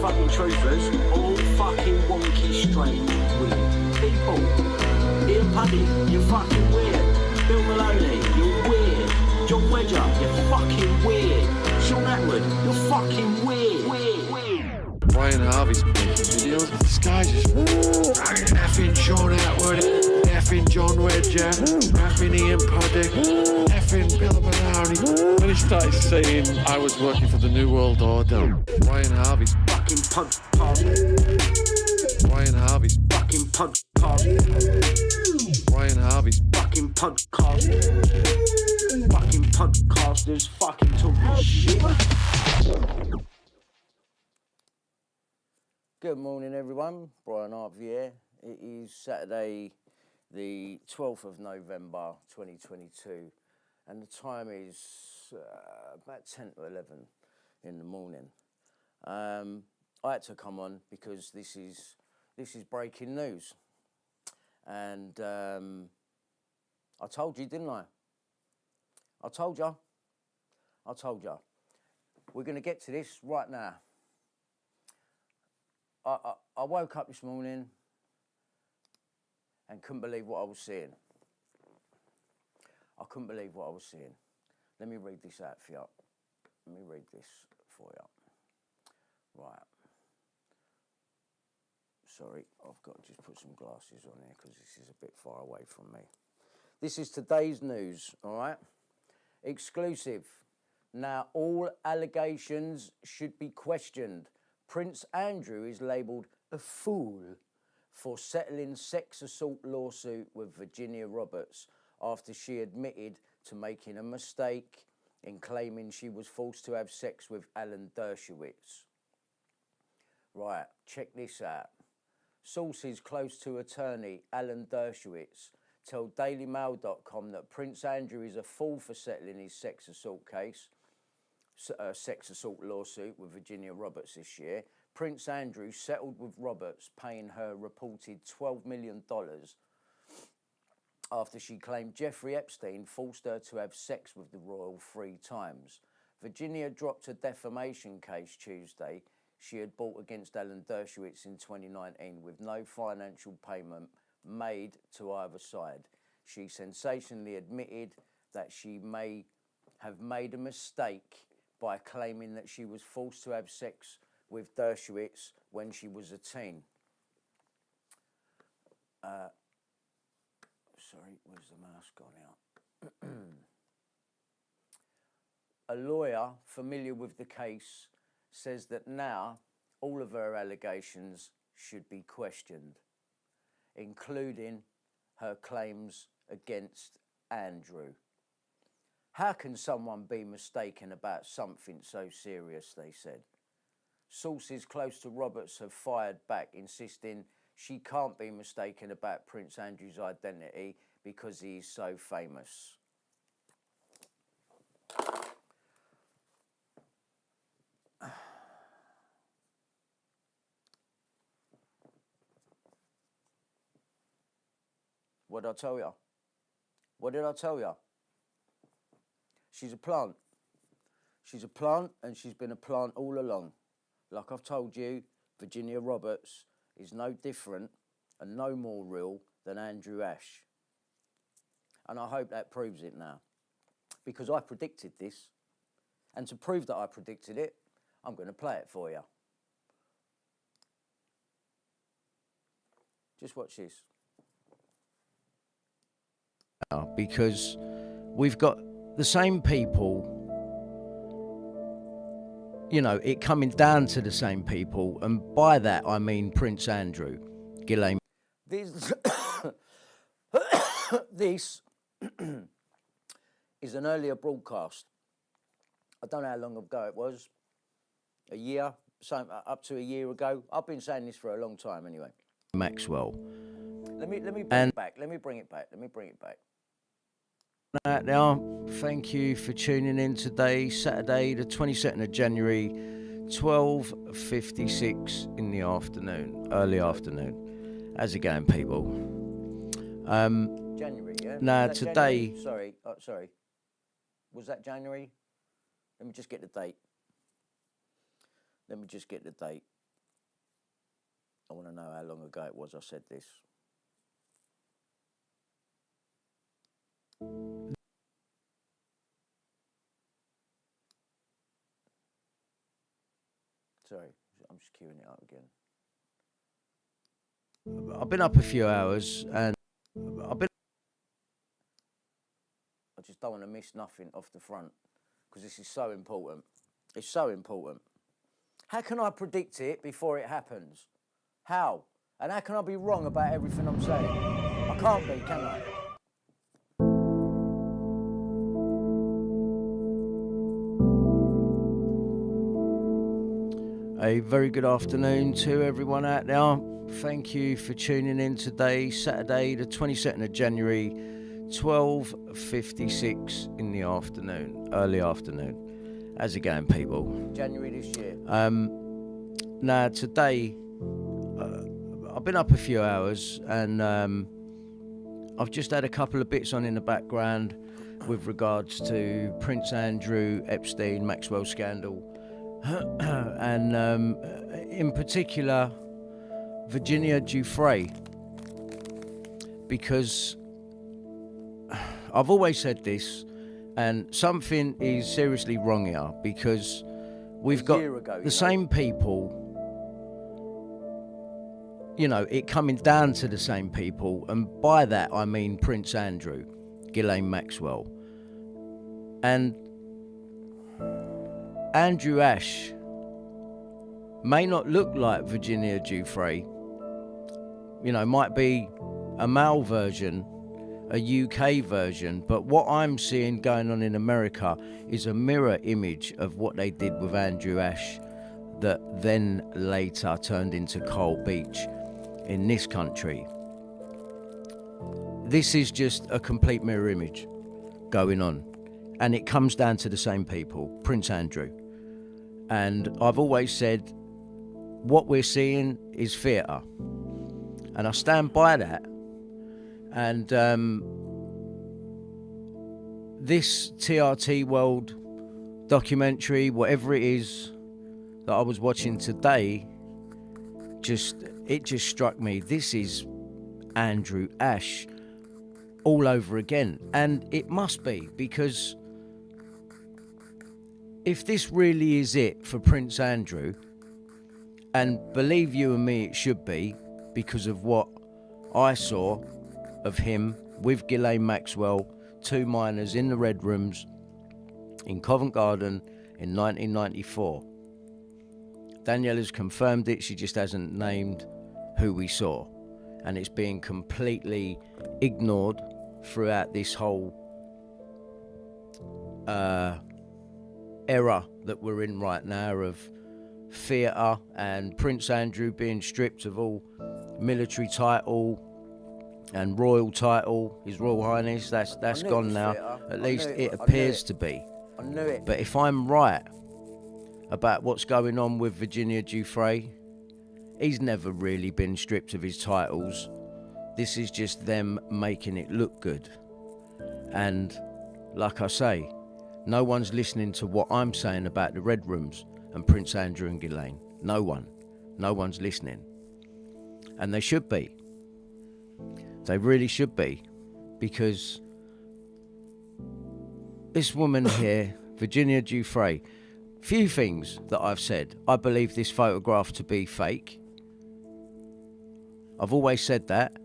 fucking truthers, all fucking wonky, strange, weird people. Ian Puddy, you're fucking weird. Bill Maloney, you're weird. John Wedger, you're fucking weird. Sean Atwood, you're fucking weird. Brian Harvey's making videos. This guy's just effing Sean Atwood, effing John Wedger, effing Ian Puddy, effing Bill Maloney. When he started saying I was working for the New World Order, Brian Harvey's Fucking podcast. Brian Harvey's Fucking podcast. Brian Harvey's Fucking podcast. Fucking podcasters fucking talking shit. Good morning, everyone. Brian Harvey here. It is Saturday, the 12th of November, 2022, and the time is about 10 to 11 in the morning. I had to come on because this is breaking news, and I told you, didn't I? I told you. We're going to get to this right now. I woke up this morning and couldn't believe what I was seeing. I couldn't believe what I was seeing. Let me read this out for you. Let me read this for you. Right. Sorry, I've got to just put some glasses on here because this is a bit far away from me. This is today's news, all right? Exclusive. Now, all allegations should be questioned. Prince Andrew is labelled a fool for settling sex assault lawsuit with Virginia Roberts after she admitted to making a mistake in claiming she was forced to have sex with Alan Dershowitz. Right, check this out. Sources close to attorney Alan Dershowitz tell DailyMail.com that Prince Andrew is a fool for settling his sex assault lawsuit with Virginia Roberts this year. Prince Andrew settled with Roberts, paying her reported $12 million after she claimed Jeffrey Epstein forced her to have sex with the royal 3 times. Virginia dropped a defamation case Tuesday she had brought against Alan Dershowitz in 2019 with no financial payment made to either side. She sensationally admitted that she may have made a mistake by claiming that she was forced to have sex with Dershowitz when she was a teen. Sorry, where's the mouse gone out? A lawyer familiar with the case says that now all of her allegations should be questioned, including her claims against Andrew. How can someone be mistaken about something so serious, they said. Sources close to Roberts have fired back, insisting she can't be mistaken about Prince Andrew's identity because he is so famous. What did I tell you? What did I tell you? She's a plant. She's a plant, and she's been a plant all along. Like I've told you, Virginia Roberts is no different and no more real than Andrew Ash. And I hope that proves it now. Because I predicted this. And to prove that I predicted it, I'm going to play it for you. Just watch this. Because we've got the same people, you know, it coming down to the same people, and by that I mean Prince Andrew, Ghislaine. This is an earlier broadcast. I don't know how long ago it was, a year, up to a year ago. I've been saying this for a long time anyway. Maxwell. Let me bring it back. Let me bring it back. Now, thank you for tuning in today, Saturday, the 22nd of January, 12:56 in the afternoon, early afternoon. How's it going, people? January, yeah? Now, today... January? Sorry. Was that January? Let me just get the date. I want to know how long ago it was I said this. Sorry, I'm just queuing it up again. I've been up a few hours and I just don't want to miss nothing off the front because this is so important. It's so important. How can I predict it before it happens? How? And how can I be wrong about everything I'm saying? I can't be, can I? A very good afternoon to everyone out there. Thank you for tuning in today, Saturday, the 22nd of January, 12:56 in the afternoon, early afternoon. How's it going, people? January this year. Now, today, I've been up a few hours and I've just had a couple of bits on in the background with regards to Prince Andrew, Epstein, Maxwell scandal. And in particular Virginia Giuffre, because I've always said this and something is seriously wrong here, because we've got the same people, you know, it coming down to the same people, and by that I mean Prince Andrew, Ghislaine Maxwell, and Andrew Ash may not look like Virginia Giuffre, you know, might be a male version, a UK version, but what I'm seeing going on in America is a mirror image of what they did with Andrew Ash that then later turned into Beech in this country. This is just a complete mirror image going on, and it comes down to the same people, Prince Andrew. And I've always said what we're seeing is theatre, and I stand by that. And this TRT World documentary, whatever it is that I was watching today, it just struck me. This is Andrew Ash all over again, and it must be, because if this really is it for Prince Andrew, and believe you and me, it should be, because of what I saw of him with Ghislaine Maxwell, two minors in the Red Rooms in Covent Garden in 1994. Danielle has confirmed it, she just hasn't named who we saw. And it's being completely ignored throughout this whole era that we're in right now of theatre, and Prince Andrew being stripped of all military title and royal title, His Royal Highness. That's gone now. At least it appears to be. I knew it. But if I'm right about what's going on with Virginia Giuffre, he's never really been stripped of his titles. This is just them making it look good. And like I say, no one's listening to what I'm saying about the Red Rooms and Prince Andrew and Ghislaine. No one's listening. And they should be. They really should be. Because this woman here, Virginia Giuffre, few things that I've said. I believe this photograph to be fake. I've always said that.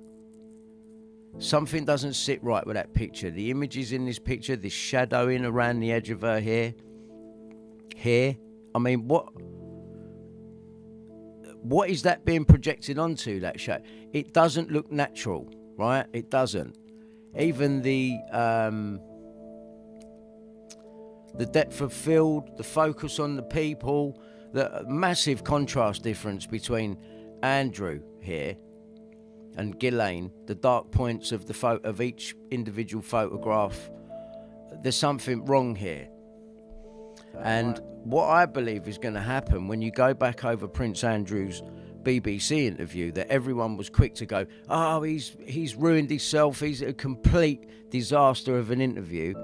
Something doesn't sit right with that picture. The images in this picture, this shadowing around the edge of her hair. I mean, what is that being projected onto, that shadow? It doesn't look natural, right? It doesn't. Even the depth of field, the focus on the people, the massive contrast difference between Andrew here and Ghislaine, the dark points of the of each individual photograph. There's something wrong here. And what I believe is going to happen when you go back over Prince Andrew's BBC interview, that everyone was quick to go, oh, he's ruined himself, he's a complete disaster of an interview.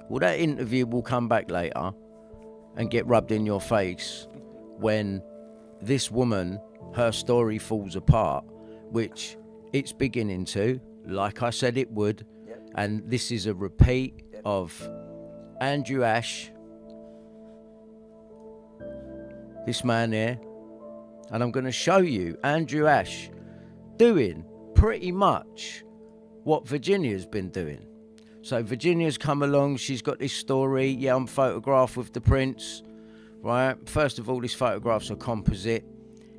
Well, that interview will come back later and get rubbed in your face when this woman her story falls apart, which it's beginning to, like I said it would. Yep. And this is a repeat of Andrew Ash, this man here, and I'm going to show you Andrew Ash doing pretty much what Virginia's been doing. So Virginia's come along, she's got this story, yeah, I'm photographed with the prince, right? First of all, this photograph's a composite.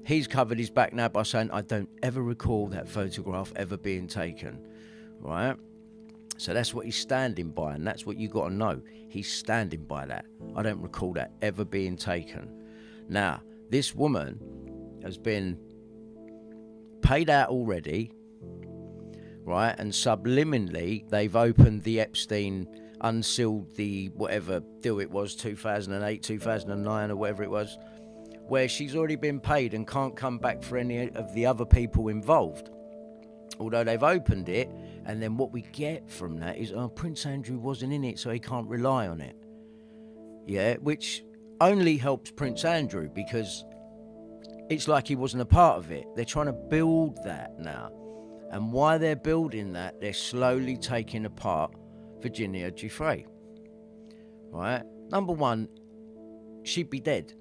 He's covered his back now by saying, I don't ever recall that photograph ever being taken, right? So that's what he's standing by, and that's what you got to know. He's standing by that. I don't recall that ever being taken. Now, this woman has been paid out already, right? And subliminally, they've opened the Epstein, unsealed the whatever deal it was, 2008, 2009, or whatever it was, where she's already been paid and can't come back for any of the other people involved. Although they've opened it, and then what we get from that is, oh, Prince Andrew wasn't in it, so he can't rely on it. Yeah, which only helps Prince Andrew, because it's like he wasn't a part of it. They're trying to build that now. And while they're building that, they're slowly taking apart Virginia Giuffre. Right? Number one, she'd be dead.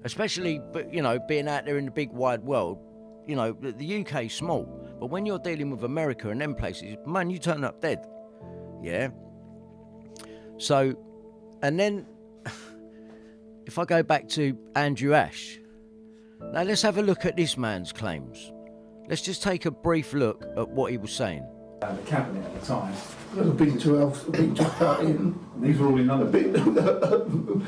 Especially, but you know, being out there in the big wide world, you know, the UK's small. But when you're dealing with America and them places, man, you turn up dead. Yeah? So, and then, if I go back to Andrew Ash, now let's have a look at this man's claims. Let's just take a brief look at what he was saying. The cabinet at the time. I've been to a party in. These were all in London.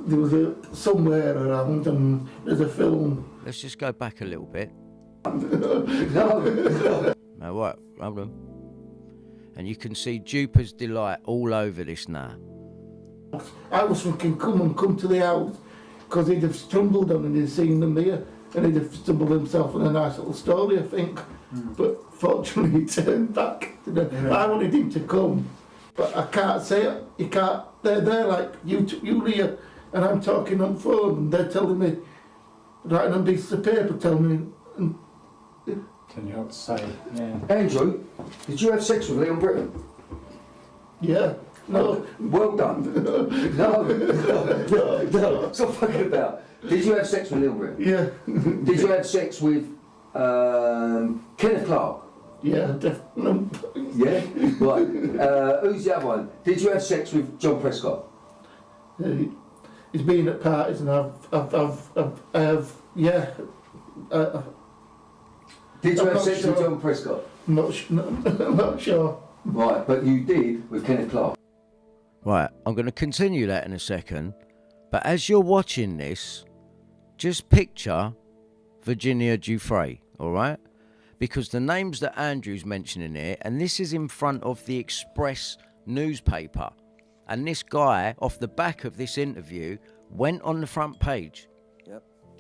There was somewhere around, and there's a film. Let's just go back a little bit. No. Now what? Hold on. And you can see Juppers' delight all over this now. I was thinking, come to the house, because he'd have stumbled on and he'd seen them there, and he'd have stumbled himself on a nice little story, I think. But fortunately, he turned back. I wanted him to come, but I can't say it. He can't. They're there like you here, and I'm talking on phone, and they're telling me, writing on pieces of paper, telling me. Can you not say? Yeah. Andrew, did you have sex with Leon Britton? Yeah. No. Well done. No. Stop fucking about. Did you have sex with Leon Britton? Yeah. Did you have sex with Kenneth Clark? Yeah, definitely. Yeah? Right. Who's the other one? Did you have sex with John Prescott? He's been at parties, and I have, yeah. Did you I'm have not sex sure. with John Prescott? Not sure. Right, but you did with Kenneth Clark. Right, I'm going to continue that in a second. But as you're watching this, just picture Virginia Giuffre, all right? Because the names that Andrew's mentioning here, and this is in front of the Express newspaper, and this guy, off the back of this interview, went on the front page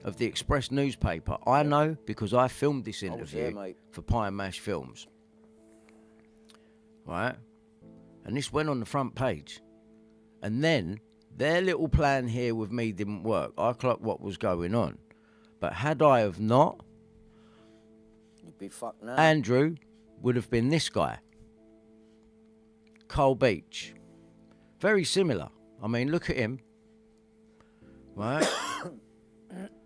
of the Express newspaper. I know because I filmed this interview for Pie and Mash Films. Right? And this went on the front page. And then their little plan here with me didn't work. I clocked what was going on. But had I have not, You'd be fucked now. Andrew would have been this guy. Cole Beech. Very similar. I mean, look at him. Right?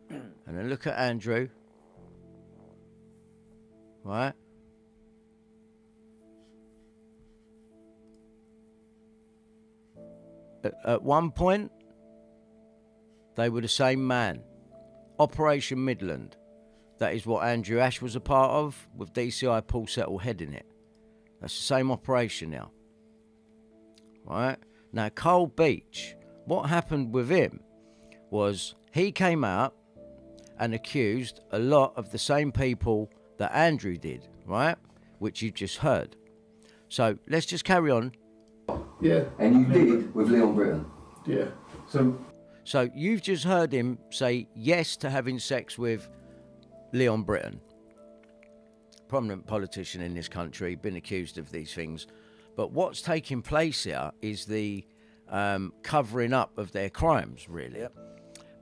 And then look at Andrew. Right? At one point, they were the same man. Operation Midland. That is what Andrew Ash was a part of, with DCI Paul Settle heading it. That's the same operation now. Right? Now, Cole Beech, what happened with him was he came out and accused a lot of the same people that Andrew did, right? Which you've just heard. So let's just carry on. Yeah. And you did with Leon Britton? Yeah. So you've just heard him say yes to having sex with Leon Britton. Prominent politician in this country, been accused of these things. But what's taking place here is the covering up of their crimes, really. Yep.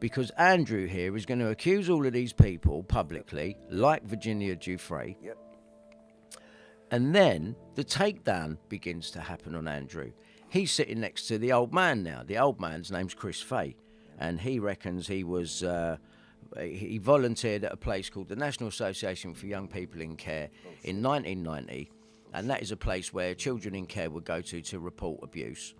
because Andrew here is going to accuse all of these people publicly, like Virginia Giuffre. Yep. And then the takedown begins to happen on Andrew. He's sitting next to the old man now. The old man's name's Chris Fay, and he reckons he was he volunteered at a place called the National Association for Young People in Care in 1990, and that is a place where children in care would go to report abuse.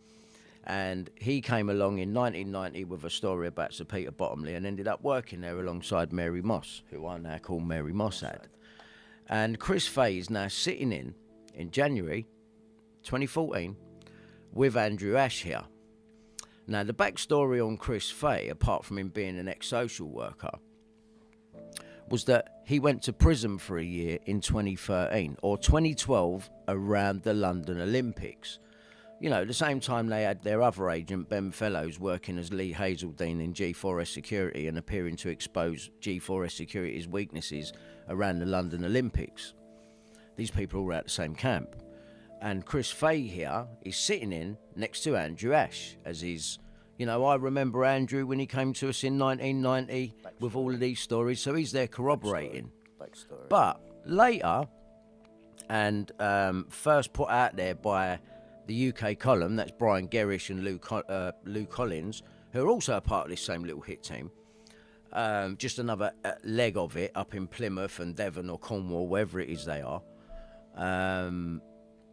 And he came along in 1990 with a story about Sir Peter Bottomley and ended up working there alongside Mary Moss, who I now call Mary Mossad. And Chris Fay is now sitting in January 2014 with Andrew Ash here. Now, the backstory on Chris Fay, apart from him being an ex-social worker, was that he went to prison for a year in 2013 or 2012 around the London Olympics. You know, the same time they had their other agent, Ben Fellows, working as Lee Hazeldine in G4S Security and appearing to expose G4S Security's weaknesses around the London Olympics. These people all were at the same camp. And Chris Fay here is sitting in next to Andrew Ash as his, you know, I remember Andrew when he came to us in 1990 with all of these stories, so he's there corroborating. Backstory. But later, and first put out there by the UK column, that's Brian Gerrish and Lou Collins, who are also a part of this same little hit team. Just another leg of it up in Plymouth and Devon or Cornwall, wherever it is they are.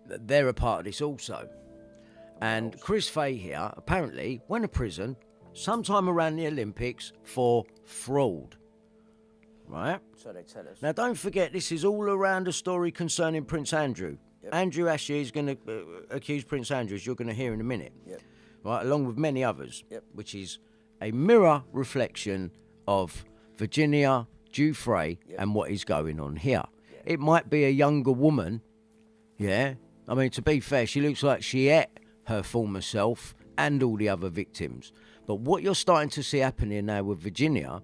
They're a part of this also. And Chris Fay here apparently went to prison sometime around the Olympics for fraud. Right? So they tell us. Now, don't forget, this is all around a story concerning Prince Andrew. Yep. Andrew Ashley is going to accuse Prince Andrew, as you're going to hear in a minute. Yep. Right, along with many others. Yep. Which is a mirror reflection of Virginia Giuffre and what is going on here. Yep. It might be a younger woman, yeah? I mean, to be fair, she looks like she ate her former self and all the other victims. But what you're starting to see happening now with Virginia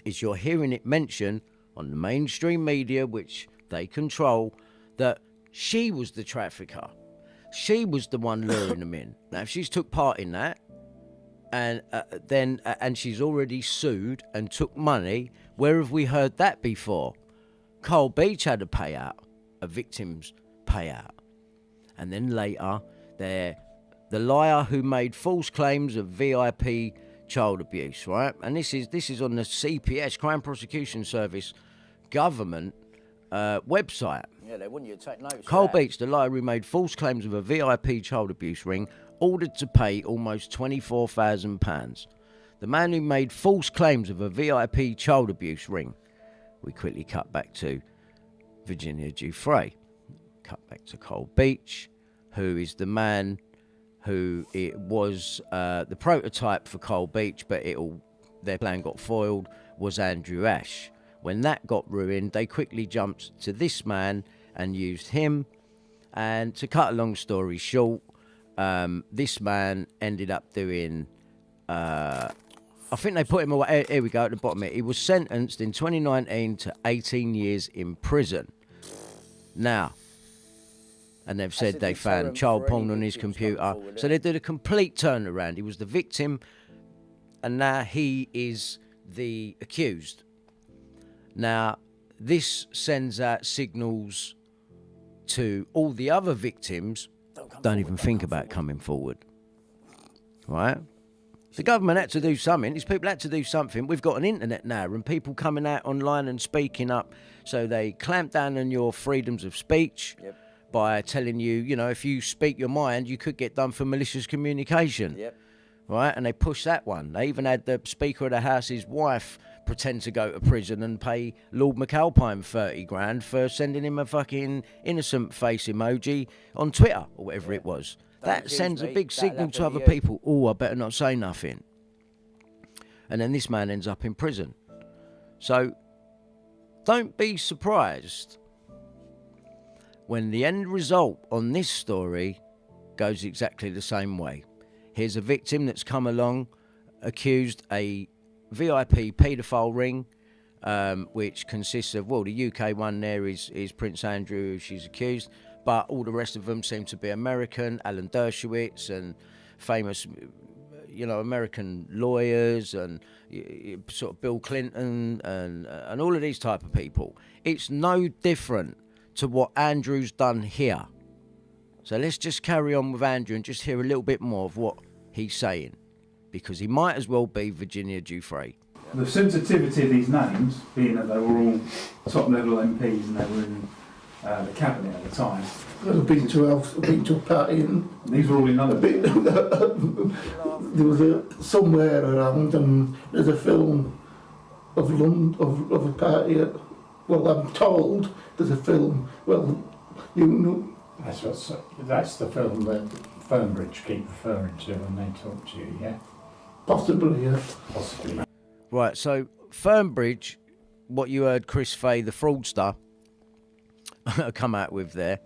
is you're hearing it mentioned on the mainstream media, which they control, that she was the trafficker. She was the one luring them in. Now, if she's took part in that, and and she's already sued and took money, where have we heard that before? Carl Beech had a payout, a victim's payout. And then later, the liar who made false claims of VIP child abuse, right? And this is on the CPS, Crime Prosecution Service, government website. Yeah, they want you to take notes. Carl Beech, the liar who made false claims of a VIP child abuse ring, ordered to pay almost £24,000. The man who made false claims of a VIP child abuse ring. We quickly cut back to Virginia Giuffre. Cut back to Carl Beech, who is the man who it was the prototype for Carl Beech, but their plan got foiled, was Andrew Ash. When that got ruined, they quickly jumped to this man and used him. And to cut a long story short, this man ended up doing, I think they put him away, here we go at the bottom here. He was sentenced in 2019 to 18 years in prison. Now, and they've said they found child porn on his computer. So they did a complete turnaround. He was the victim, and now he is the accused. Now, this sends out signals to all the other victims, don't even think about coming forward. Right? The government had to do something. These people had to do something. We've got an internet now and people coming out online and speaking up. So they clamp down on your freedoms of speech by telling you, you know, if you speak your mind, you could get done for malicious communication. Right? And they pushed that one. They even had the Speaker of the House's wife pretend to go to prison and pay Lord McAlpine 30 grand for sending him a fucking innocent face emoji on Twitter or whatever it was. That sends a big signal to other people. Oh, I better not say nothing. And then this man ends up in prison. So don't be surprised when the end result on this story goes exactly the same way. Here's a victim that's come along, accused a VIP paedophile ring, which consists of, well, the UK one there is Prince Andrew, who she's accused, but all the rest of them seem to be American, Alan Dershowitz and famous, you know, American lawyers and sort of Bill Clinton and all of these type of people. It's no different to what Andrew's done here. So let's just carry on with Andrew and just hear a little bit more of what he's saying, because he might as well be Virginia Giuffre. The sensitivity of these names, being that they were all top-level MPs and they were in the cabinet at the time. I've been to a party and These were all in London. there was somewhere around and there's a film of London, of a party. Well, I'm told there's a film. Well, you know. That's the film that Fernbridge keep referring to when they talk to you, yeah? Possibly, yeah. Possibly. Right, so Fernbridge, what you heard Chris Fay, the fraudster, come out with there.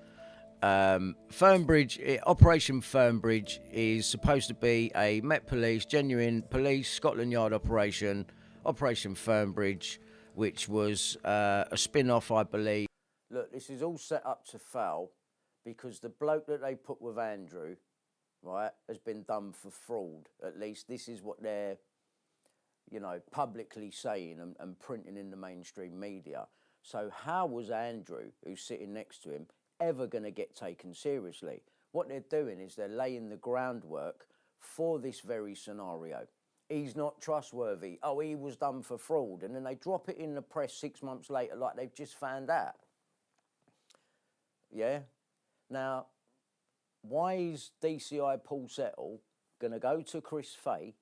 Fernbridge, Operation Fernbridge is supposed to be a Met Police, genuine police, Scotland Yard operation, Operation Fernbridge, which was a spin-off, I believe. Look, this is all set up to fail because the bloke that they put with Andrew, right, has been done for fraud. At least this is what they're, you know, publicly saying and printing in the mainstream media. So how was Andrew, who's sitting next to him, ever going to get taken seriously? What they're doing is they're laying the groundwork for this very scenario. He's not trustworthy. Oh, he was done for fraud. And then they drop it in the press 6 months later like they've just found out. Yeah? Now, why is DCI Paul Settle going to go to Chris Fay,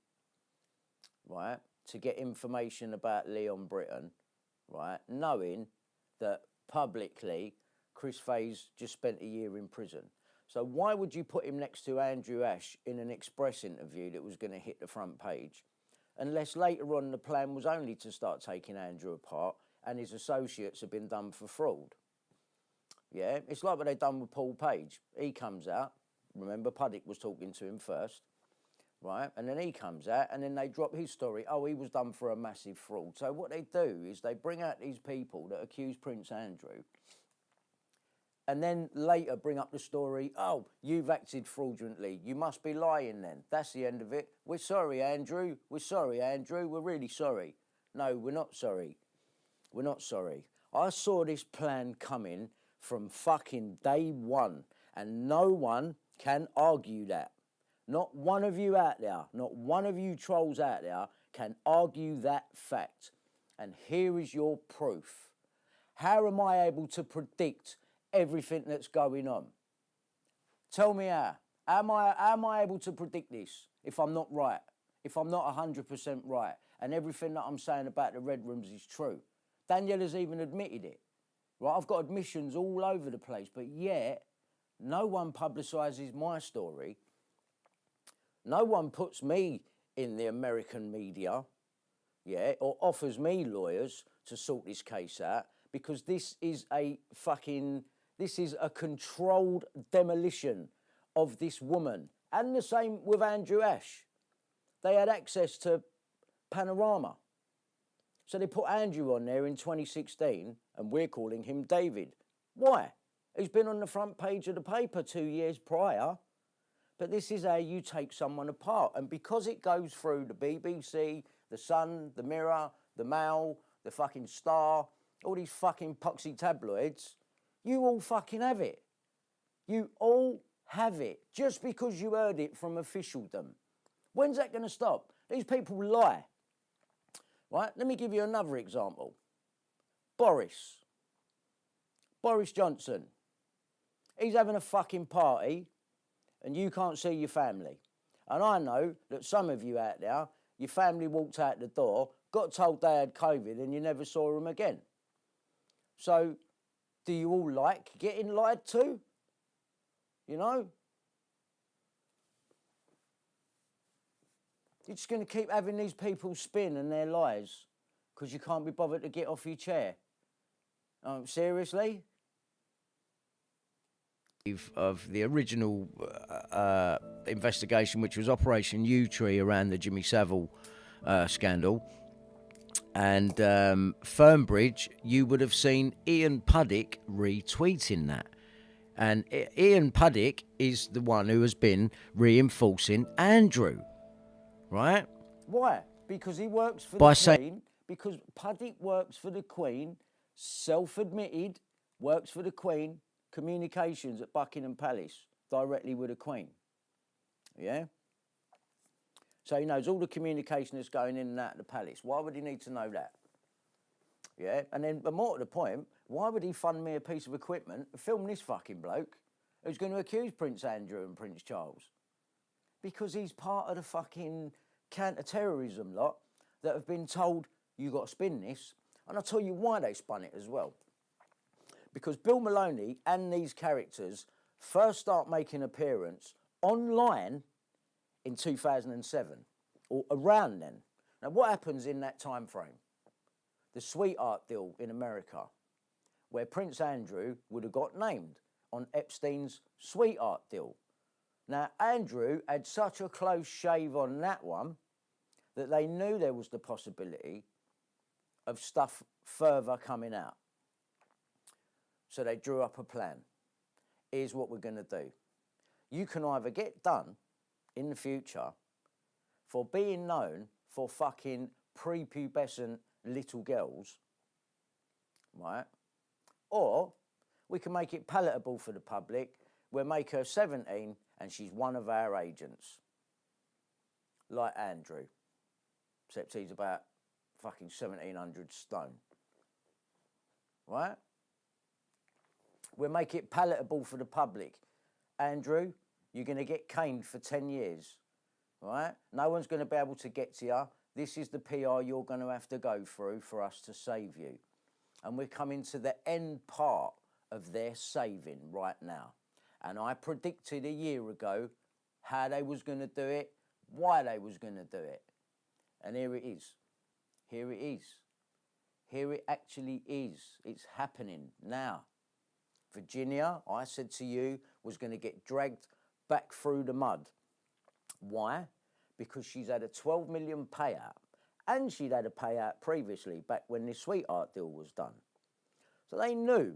right, to get information about Leon Britton, right, knowing that publicly Chris Fay's just spent a year in prison? So why would you put him next to Andrew Ash in an Express interview that was going to hit the front page? Unless later on the plan was only to start taking Andrew apart and his associates have been done for fraud. Yeah, it's like what they've done with Paul Page. He comes out, remember Puddick was talking to him first, right? And then he comes out and then they drop his story. Oh, he was done for a massive fraud. So what they do is they bring out these people that accuse Prince Andrew and then later bring up the story, oh, you've acted fraudulently. You must be lying then. That's the end of it. We're sorry, Andrew. We're sorry, Andrew. We're really sorry. No, we're not sorry. We're not sorry. I saw this plan coming from fucking day one, and no one can argue that. Not one of you out there, not one of you trolls out there can argue that fact. And here is your proof. How am I able to predict everything that's going on? Tell me how. Am I able to predict this if I'm not right? If I'm not 100% right and everything that I'm saying about the Red Rooms is true? Danielle has even admitted it. Right, I've got admissions all over the place, but yet no one publicises my story. No one puts me in the American media, yeah, or offers me lawyers to sort this case out, because this is a controlled demolition of this woman. And the same with Andrew Ash. They had access to Panorama. So they put Andrew on there in 2016, and we're calling him David. Why? He's been on the front page of the paper 2 years prior. But this is how you take someone apart. And because it goes through the BBC, the Sun, the Mirror, the Mail, the fucking Star, all these fucking poxy tabloids, you all fucking have it. You all have it. Just because you heard it from officialdom. When's that going to stop? These people lie. Right, let me give you another example. Boris Johnson. He's having a fucking party and you can't see your family. And I know that some of you out there, your family walked out the door, got told they had COVID and you never saw them again. So, do you all like getting lied to? You know? You're just going to keep having these people spin and their lies because you can't be bothered to get off your chair. Seriously? Of the original investigation, which was Operation U-Tree around the Jimmy Savile scandal, and Fernbridge, you would have seen Ian Puddick retweeting that. And Ian Puddick is the one who has been reinforcing Andrew. right? Why? Because he works for By the saying- Queen. Because Puddick works for the Queen, self-admitted, works for the Queen, communications at Buckingham Palace, directly with the Queen. Yeah? So he knows all the communication that's going in and out of the palace. Why would he need to know that? Yeah? And then, but more to the point, why would he fund me a piece of equipment to film this fucking bloke who's going to accuse Prince Andrew and Prince Charles? Because he's part of the fucking counter-terrorism lot that have been told, you got to spin this. And I'll tell you why they spun it as well. Because Bill Maloney and these characters first start making appearance online in 2007, or around then. Now, what happens in that time frame? The sweetheart deal in America, where Prince Andrew would have got named on Epstein's sweetheart deal. Now, Andrew had such a close shave on that one that they knew there was the possibility of stuff further coming out. So they drew up a plan. Here's what we're going to do. You can either get done in the future for being known for fucking prepubescent little girls, right? Or we can make it palatable for the public. We'll make her 17 and she's one of our agents. Like Andrew. Except he's about fucking 1,700 stone. Right? We'll make it palatable for the public. Andrew, you're going to get caned for 10 years. Right? No one's going to be able to get to you. This is the PR you're going to have to go through for us to save you. And we're coming to the end part of their saving right now. And I predicted a year ago how they was going to do it, why they was going to do it. And here it is. Here it is. Here it actually is. It's happening now. Virginia, I said to you, was going to get dragged back through the mud. Why? Because she's had a 12 million payout. And she'd had a payout previously, back when the sweetheart deal was done. So they knew,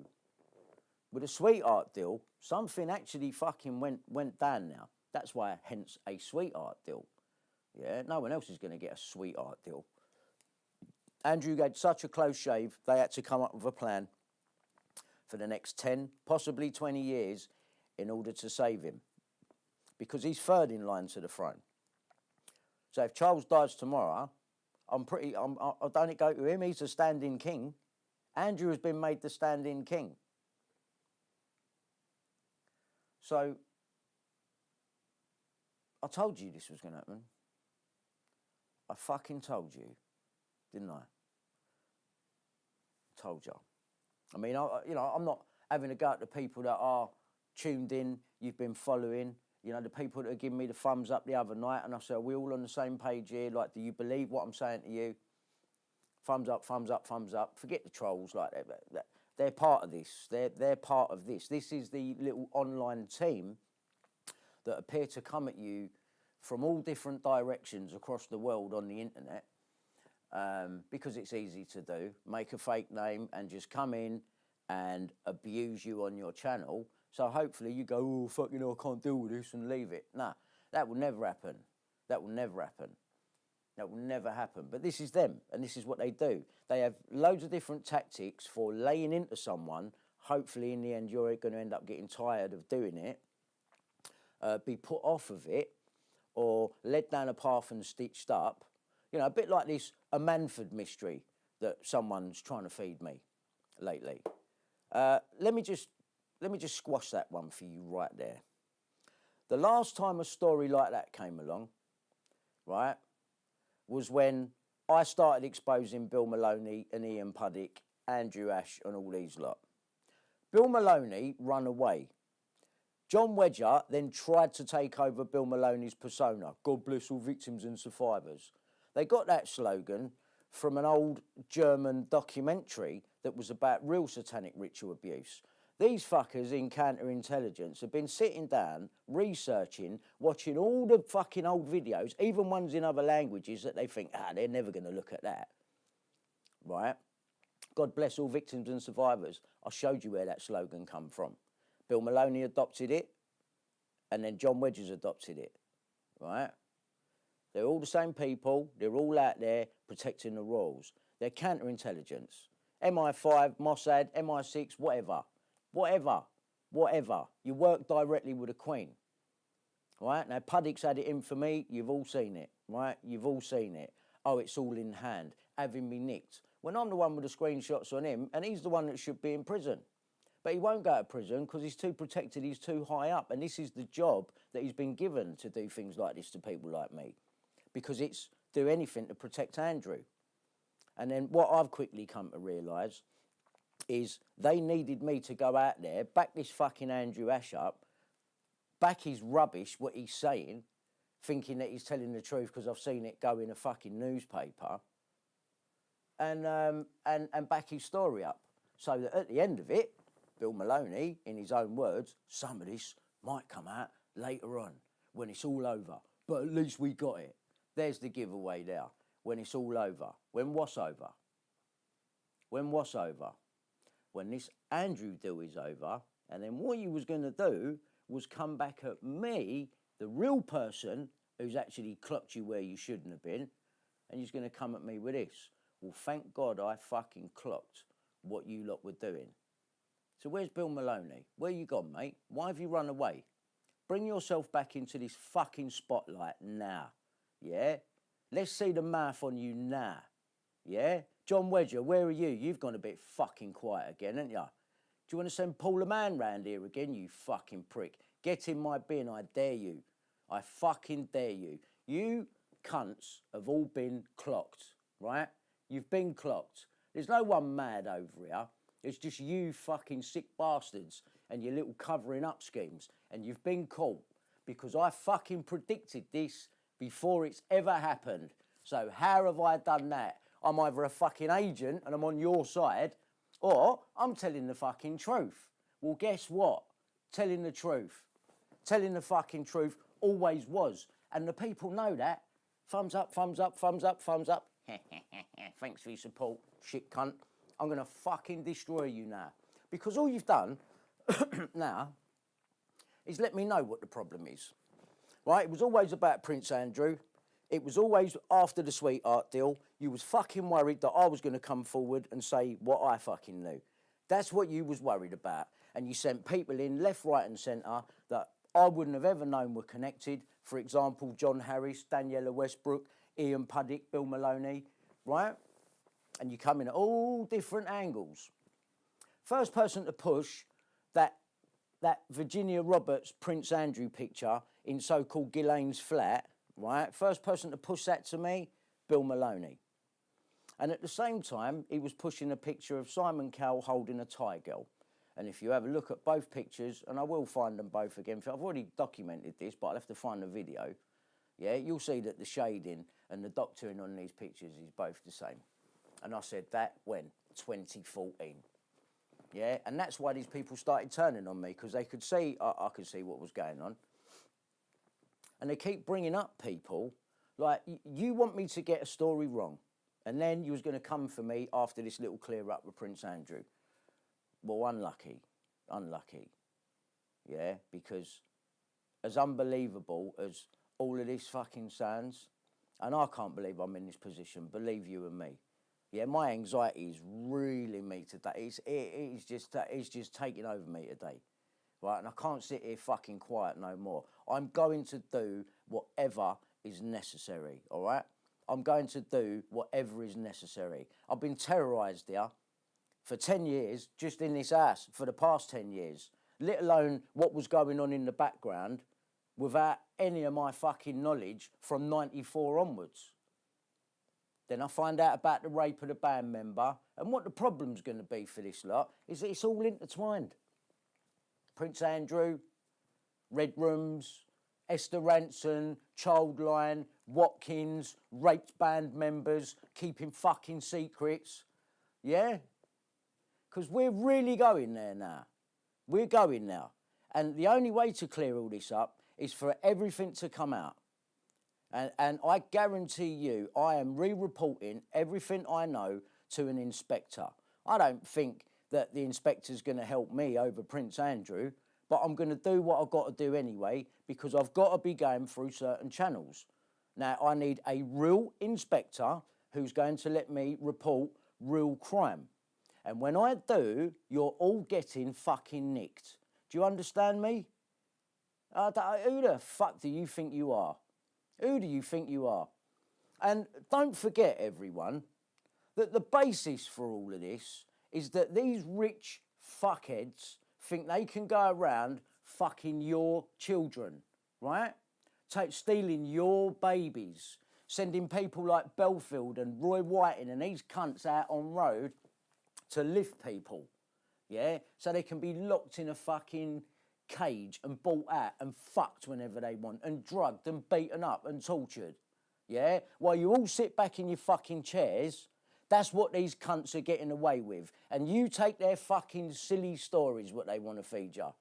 with a sweetheart deal, something actually fucking went down now. That's why, hence, a sweetheart deal. Yeah, no one else is going to get a sweetheart deal. Andrew had such a close shave, they had to come up with a plan for the next 10, possibly 20 years in order to save him. Because he's third in line to the throne. So if Charles dies tomorrow, don't it go to him? He's the stand-in king. Andrew has been made the stand-in king. So, I told you this was going to happen. I fucking told you, didn't I? Told you. I mean, I'm not having a go at the people that are tuned in, you've been following, the people that are giving me the thumbs up the other night, and I said, are we all on the same page here? Like, do you believe what I'm saying to you? Thumbs up, thumbs up, thumbs up. Forget the trolls, like that. They're part of this. They're part of this. This is the little online team that appear to come at you from all different directions across the world on the internet, because it's easy to do. Make a fake name and just come in and abuse you on your channel. So hopefully you go, oh, fucking hell, I can't deal with this, and leave it. Nah, that will never happen. That will never happen. That will never happen. But this is them, and this is what they do. They have loads of different tactics for laying into someone. Hopefully, in the end, you're going to end up getting tired of doing it, be put off of it, or led down a path and stitched up. A bit like this, a Manford mystery that someone's trying to feed me lately. Let me just squash that one for you right there. The last time a story like that came along, right, was when I started exposing Bill Maloney and Ian Puddick, Andrew Ash and all these lot. Bill Maloney run away. John Wedger then tried to take over Bill Maloney's persona. God bless all victims and survivors. They got that slogan from an old German documentary that was about real satanic ritual abuse. These fuckers in counterintelligence have been sitting down, researching, watching all the fucking old videos, even ones in other languages that they think, they're never going to look at that. Right? God bless all victims and survivors. I showed you where that slogan come from. Bill Maloney adopted it, and then John Wedger's adopted it. Right? They're all the same people. They're all out there protecting the royals. They're counterintelligence. MI5, Mossad, MI6, whatever. You work directly with the Queen. Right? Now, Puddick's had it in for me. You've all seen it, right? You've all seen it. Oh, it's all in hand, having me nicked. When I'm the one with the screenshots on him, and he's the one that should be in prison. But he won't go to prison because he's too protected, he's too high up. And this is the job that he's been given, to do things like this to people like me. Because it's do anything to protect Andrew. And then what I've quickly come to realise is they needed me to go out there, back this fucking Andrew Ash up, back his rubbish, what he's saying, thinking that he's telling the truth because I've seen it go in a fucking newspaper, and back his story up. So that at the end of it, Bill Maloney, in his own words, some of this might come out later on, when it's all over. But at least we got it. There's the giveaway there. When it's all over. When what's over? When what's over? When this Andrew deal is over, and then what you was going to do was come back at me, the real person who's actually clocked you where you shouldn't have been, and you're going to come at me with this. Well, thank God I fucking clocked what you lot were doing. So where's Bill Maloney? Where you gone, mate? Why have you run away? Bring yourself back into this fucking spotlight now, yeah? Let's see the mouth on you now, yeah? John Wedger, where are you? You've gone a bit fucking quiet again, haven't you? Do you want to send Paul the Man round here again, you fucking prick? Get in my bin, I dare you. I fucking dare you. You cunts have all been clocked, right? You've been clocked. There's no one mad over here. It's just you fucking sick bastards and your little covering up schemes. And you've been caught because I fucking predicted this before it's ever happened. So how have I done that? I'm either a fucking agent and I'm on your side, or I'm telling the fucking truth. Well, guess what? Telling the truth. Telling the fucking truth always was. And the people know that. Thumbs up, thumbs up, thumbs up, thumbs up. Thanks for your support, shit cunt. I'm going to fucking destroy you now. Because all you've done now is let me know what the problem is. Right? It was always about Prince Andrew. It was always after the sweetheart deal. You was fucking worried that I was going to come forward and say what I fucking knew. That's what you was worried about. And you sent people in left, right and centre that I wouldn't have ever known were connected. For example, John Harris, Daniela Westbrook, Ian Puddick, Bill Maloney, right? And you come in at all different angles. First person to push that Virginia Roberts Prince Andrew picture in so-called Ghislaine's flat, right? First person to push that to me, Bill Maloney. And at the same time, he was pushing a picture of Simon Cowell holding a Thai girl. And if you have a look at both pictures, and I will find them both again, I've already documented this, but I'll have to find the video. Yeah, you'll see that the shading and the doctoring on these pictures is both the same. And I said that when? 2014. Yeah, and that's why these people started turning on me, because they could see, I could see what was going on. And they keep bringing up people, like, you want me to get a story wrong, and then you was going to come for me after this little clear up with Prince Andrew. Well, unlucky, yeah, because as unbelievable as all of this fucking sounds, and I can't believe I'm in this position, believe you and me, yeah, my anxiety is reeling me today. It's just taking over me today, right? And I can't sit here fucking quiet no more. I'm going to do whatever is necessary, all right? I'm going to do whatever is necessary. I've been terrorised here for 10 years, just in this house, for the past 10 years, let alone what was going on in the background without any of my fucking knowledge from 94 onwards. Then I find out about the rape of the band member, and what the problem's going to be for this lot is that it's all intertwined. Prince Andrew, Red Rooms, Esther Ranson, Childline, Watkins, raped band members, keeping fucking secrets. Yeah? Because we're really going there now. We're going now. And the only way to clear all this up is for everything to come out. And I guarantee you, I am re-reporting everything I know to an inspector. I don't think that the inspector's going to help me over Prince Andrew, but I'm going to do what I've got to do anyway, because I've got to be going through certain channels. Now, I need a real inspector who's going to let me report real crime. And when I do, you're all getting fucking nicked. Do you understand me? Who the fuck do you think you are? Who do you think you are? And don't forget, everyone, that the basis for all of this is that these rich fuckheads think they can go around fucking your children, right? Stealing your babies, sending people like Belfield and Roy Whiting and these cunts out on road to lift people, yeah? So they can be locked in a fucking cage and bought out and fucked whenever they want and drugged and beaten up and tortured, yeah? While you all sit back in your fucking chairs, that's what these cunts are getting away with. And you take their fucking silly stories, what they want to feed you.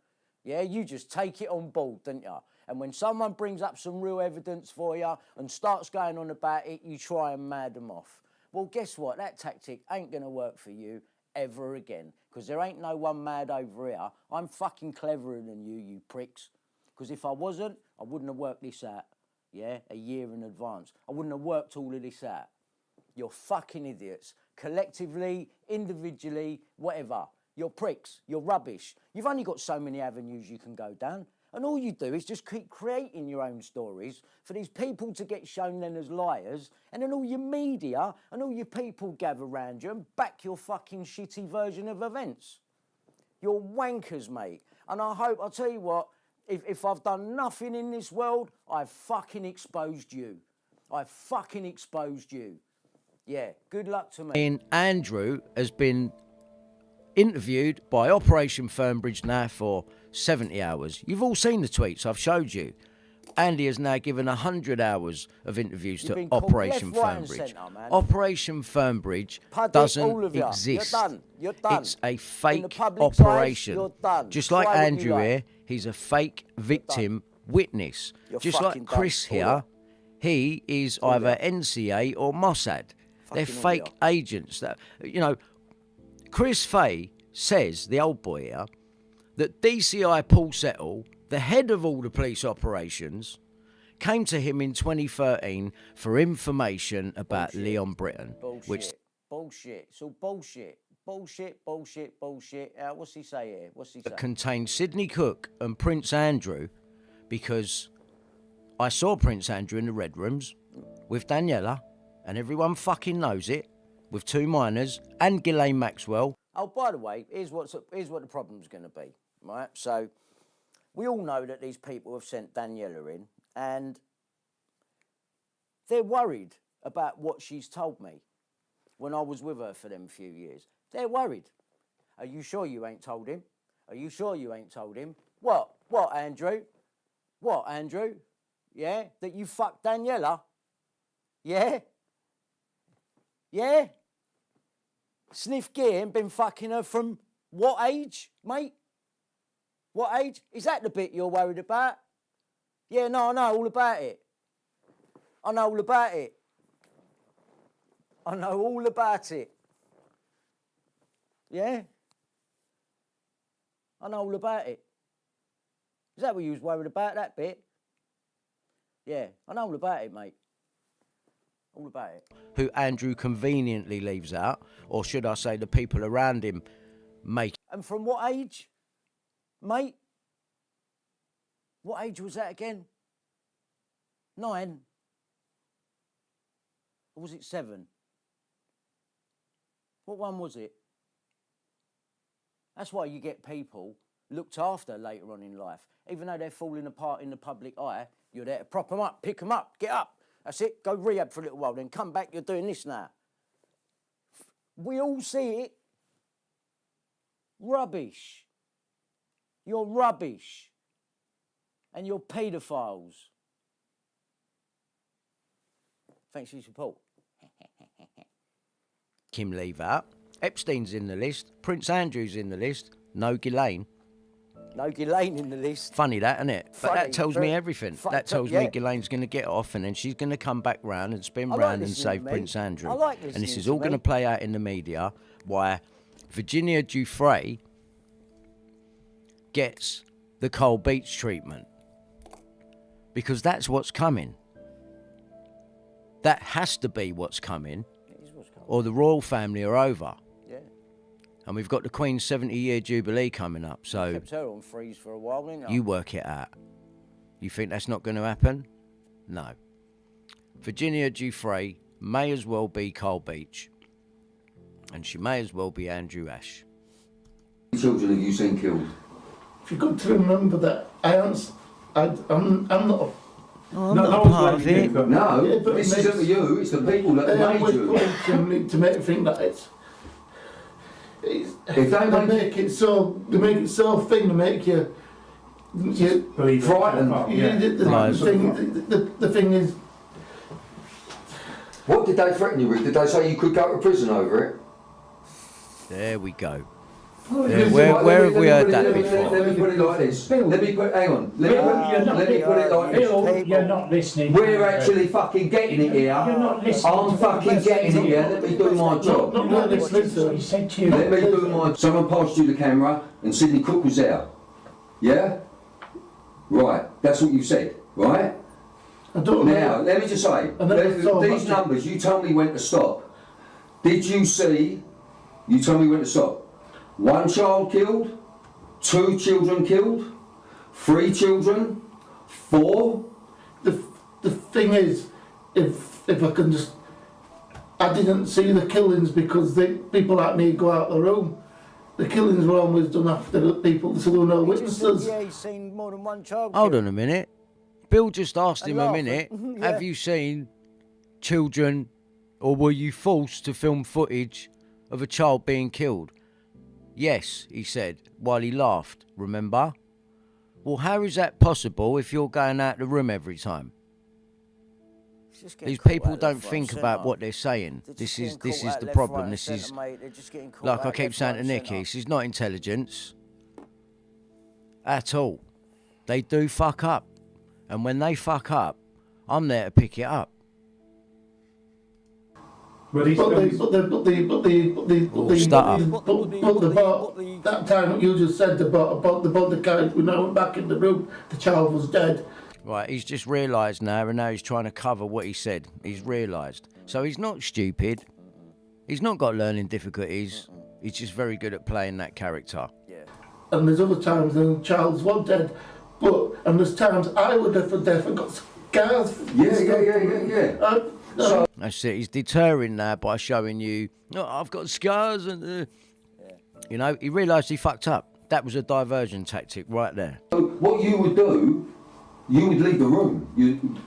Yeah, you just take it on board, don't you? And when someone brings up some real evidence for you and starts going on about it, you try and mad them off. Well, guess what? That tactic ain't going to work for you ever again. Because there ain't no one mad over here. I'm fucking cleverer than you, you pricks. Because if I wasn't, I wouldn't have worked this out, yeah, a year in advance. I wouldn't have worked all of this out. You're fucking idiots. Collectively, individually, whatever. You're pricks. You're rubbish. You've only got so many avenues you can go down. And all you do is just keep creating your own stories for these people to get shown then as liars. And then all your media and all your people gather around you and back your fucking shitty version of events. You're wankers, mate. And I'll tell you what, if I've done nothing in this world, I've fucking exposed you. I've fucking exposed you. Yeah, good luck to me. And Andrew has been interviewed by Operation Fernbridge now for 70 hours. You've all seen the tweets I've showed you. Andy has now given 100 hours of interviews to Operation Fernbridge. Operation Fernbridge doesn't exist. You're done. It's a fake eyes, operation. you're done. Just like Try what Andrew you like. here, he's a fake victim witness. You're Just fucking like Chris done. here, he is either NCA or Mossad. They're Fucking fake all agents. That, you know, Chris Fay says, the old boy here, that DCI Paul Settle, the head of all the police operations, came to him in 2013 for information about Leon Britton. Bullshit. It's all bullshit. Bullshit. What's he say here? What's he say? Contained Sidney Cook and Prince Andrew, because I saw Prince Andrew in the Red Rooms with Daniela, and everyone fucking knows it, with two minors and Ghislaine Maxwell. Oh, by the way, here's what the problem's going to be, right? So, we all know that these people have sent Daniela in, and they're worried about what she's told me when I was with her for them few years. They're worried. Are you sure you ain't told him? Are you sure you ain't told him? What? What, Andrew? What, Andrew? Yeah? That you fucked Daniela? Yeah? Yeah? Sniff gear and been fucking her from what age, mate? What age? Is that the bit you're worried about? Yeah, no, I know all about it. I know all about it. I know all about it. Yeah? I know all about it. Is that what you was worried about, that bit? Yeah, I know all about it, mate. All about it. Who Andrew conveniently leaves out, or should I say the people around him make. And from what age, mate? What age was that again? 9? Or was it 7? What one was it? That's why you get people looked after later on in life. Even though they're falling apart in the public eye, you're there to prop them up, pick them up, get up. That's it, go rehab for a little while, then come back, you're doing this now. We all see it. Rubbish. You're rubbish. And you're paedophiles. Thanks for your support. Kim leave out. Epstein's in the list. Prince Andrew's in the list. No Ghislaine. No Ghislaine in the list. Funny that, isn't it? But Funny, that tells me everything. That tells me yeah. Ghislaine's going to get off and then she's going to come back round and spin round and save Prince Andrew. I like and this is listening all to going to me. play out in the media why Virginia Giuffre gets the Cole Beech treatment. Because that's what's coming. That has to be what's coming, It is what's coming. or the royal family are over. Yeah. And we've got the Queen's 70-year jubilee coming up, so Kept her on freeze for a while, didn't you work it out. You think that's not going to happen? No. Virginia Giuffre may as well be Carl Beech, and she may as well be Andrew Ash. How many children have you seen killed? If you've got to remember that I'm not. Oh, I'm No, not no a one's part of blaming it. you, but- No, Yeah, but this it isn't makes- you, it's the people that They made always you. put it to make it think that it's If they they make make it so thin to make you Believe it. Frightened. Yeah. the thing is, What did they threaten you with? Did they say you could go to prison over it? There we go. Right, Where have we heard that let me before? put it like this. Bill. Let me put, hang on. Bill, you're not Let me put it like this. Bill, you're not listening. We're actually fucking getting it here. You're not listening. I'm fucking getting it here. Let me do my job. not like this, listen. He said to you. Let me do my. Someone passed you the camera and Sidney Cook was there. Yeah? Right. That's what you said. Right? I don't Now, know. let me just say, I never saw these much- numbers, you told me when to stop. Did you see, you told me when to stop. 1 child killed, 2 children killed, 3 children, 4. The thing is, if I can just, I didn't see the killings because people like me go out the room. The killings were always done after the people, so there were no He just said, witnesses. yeah, he's seen more than one child. Hold killed. on a minute. Bill just asked And him a laughing. minute, Yeah. have you seen children, or were you forced to film footage of a child being killed? Yes, he said, while he laughed, remember? Well, how is that possible if you're going out the room every time? It's just getting These caught people out don't left, right, think and about centre. what they're saying. They're just This getting is caught out the left, problem. right, This and is, centre, mate. They're just getting caught like I out keep left, saying right, to and Nicky, centre. this is not intelligence at all. They do fuck up. And when they fuck up, I'm there to pick it up. Well, these But films- that time you just said about the guy when I went back in the room, the child was dead. Right, he's just realised now, and now he's trying to cover what he said. He's realised. So he's not stupid. He's not got learning difficulties. He's just very good at playing that character. And there's other times when the child's was dead, and there's times I would have for death and got scars. Yeah. That's it. He's deterring now by showing you, oh, I've got scars, and you know, he realised he fucked up. That was a diversion tactic right there. So what you would do, you would leave the room.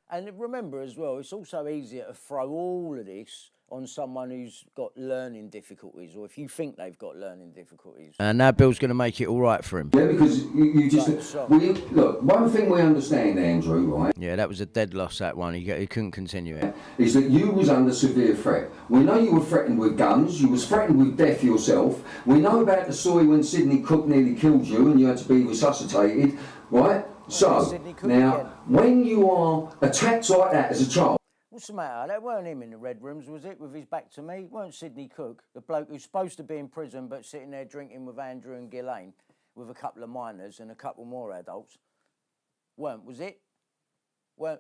And remember as well, it's also easier to throw all of this on someone who's got learning difficulties, or if you think they've got learning difficulties. And now Bill's going to make it all right for him. Yeah, because you just... Right, so- look, one thing we understand, Andrew, right, Yeah, that was a dead loss, that one. He couldn't continue it. is that you was under severe threat. We know you were threatened with guns, you was threatened with death yourself. We know about the story when Sidney Cook nearly killed you and you had to be resuscitated, right? So, Sidney Cook now, again. when you are attacked like that as a child, What's the matter? That weren't him in the red rooms, was it? With his back to me? It weren't Sidney Cook, the bloke who's supposed to be in prison but sitting there drinking with Andrew and Ghislaine with a couple of minors and a couple more adults. Was it? Was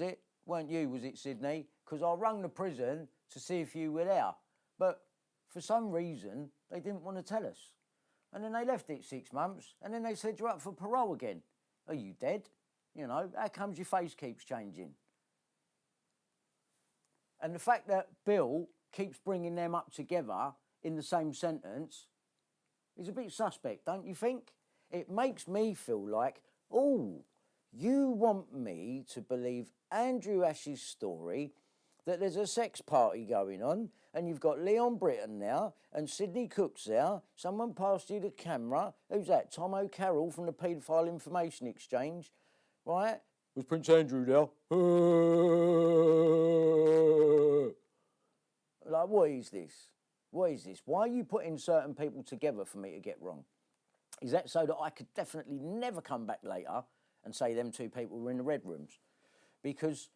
it? Weren't you, was it, Sidney? Because I rung the prison to see if you were there. But for some reason, they didn't want to tell us. And then they left it 6 months, and then they said you're up for parole again. Are you dead? You know, how comes your face keeps changing? And the fact that Bill keeps bringing them up together in the same sentence is a bit suspect, don't you think? It makes me feel like, oh, you want me to believe Andrew Ash's story, that there's a sex party going on, and you've got Leon Britton there, and Sidney Cook's there, someone passed you the camera, who's that, Tom O'Carroll from the Paedophile Information Exchange, right? Was Prince Andrew there? Like, what is this? What is this? Why are you putting certain people together for me to get wrong? Is that so that I could definitely never come back later and say them two people were in the red rooms? Because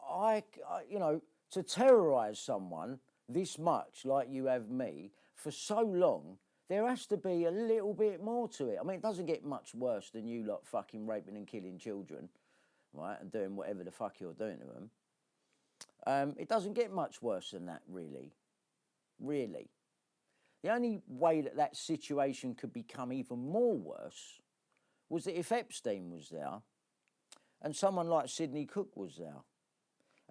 I you know, to terrorise someone this much like you have me for so long, there has to be a little bit more to it. I mean, it doesn't get much worse than you lot fucking raping and killing children, right, and doing whatever the fuck you're doing to them. It doesn't get much worse than that, really. Really. The only way that that situation could become even more worse was that if Epstein was there and someone like Sidney Cook was there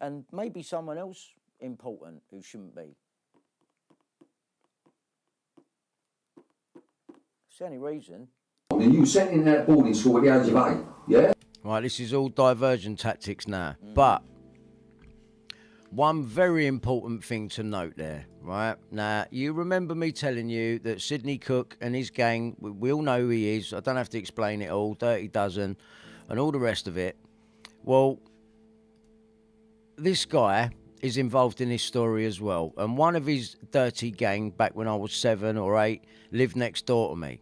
and maybe someone else important who shouldn't be. It's the only reason. And you sent in that boarding school at the age of 8, yeah? Right, this is all diversion tactics now. But one very important thing to note there, right? Now, you remember me telling you that Sidney Cook and his gang, we all know who he is. I don't have to explain it all, Dirty Dozen and all the rest of it. Well, this guy is involved in this story as well. And one of his dirty gang, back when I was 7 or 8, lived next door to me.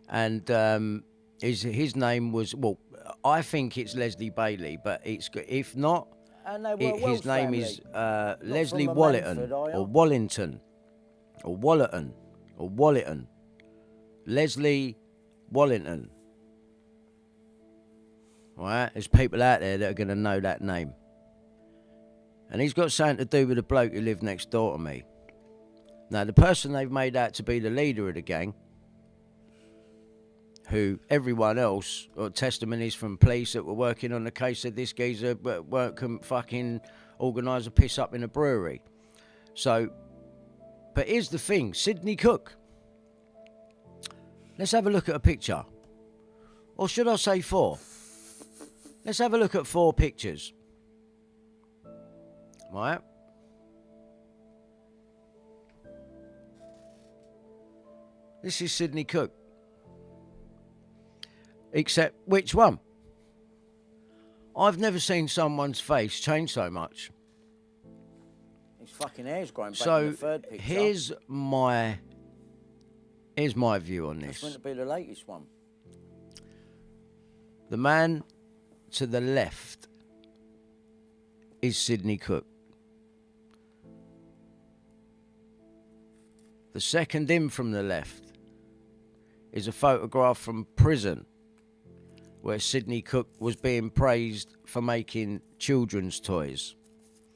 And his name was, well, I think it's Leslie Bailey, but if not, his name is Leslie Wallerton or Wallington or Wallerton or Wallerton. Leslie Wallington. Right? There's people out there that are going to know that name. And he's got something to do with the bloke who lived next door to me. Now, the person they've made out to be the leader of the gang, who everyone else, or testimonies from police that were working on the case, said this geezer couldn't fucking organise a piss up in a brewery. So, but here's the thing, Sidney Cook. Let's have a look at a picture. Or should I say 4? Let's have a look at 4 pictures. Right? This is Sidney Cook. Except, which one? I've never seen someone's face change so much. His fucking hair's growing back So in the third picture. here's my view on this. This wouldn't be the latest one. The man to the left is Sidney Cook. The second in from the left is a photograph from prison where Sidney Cook was being praised for making children's toys.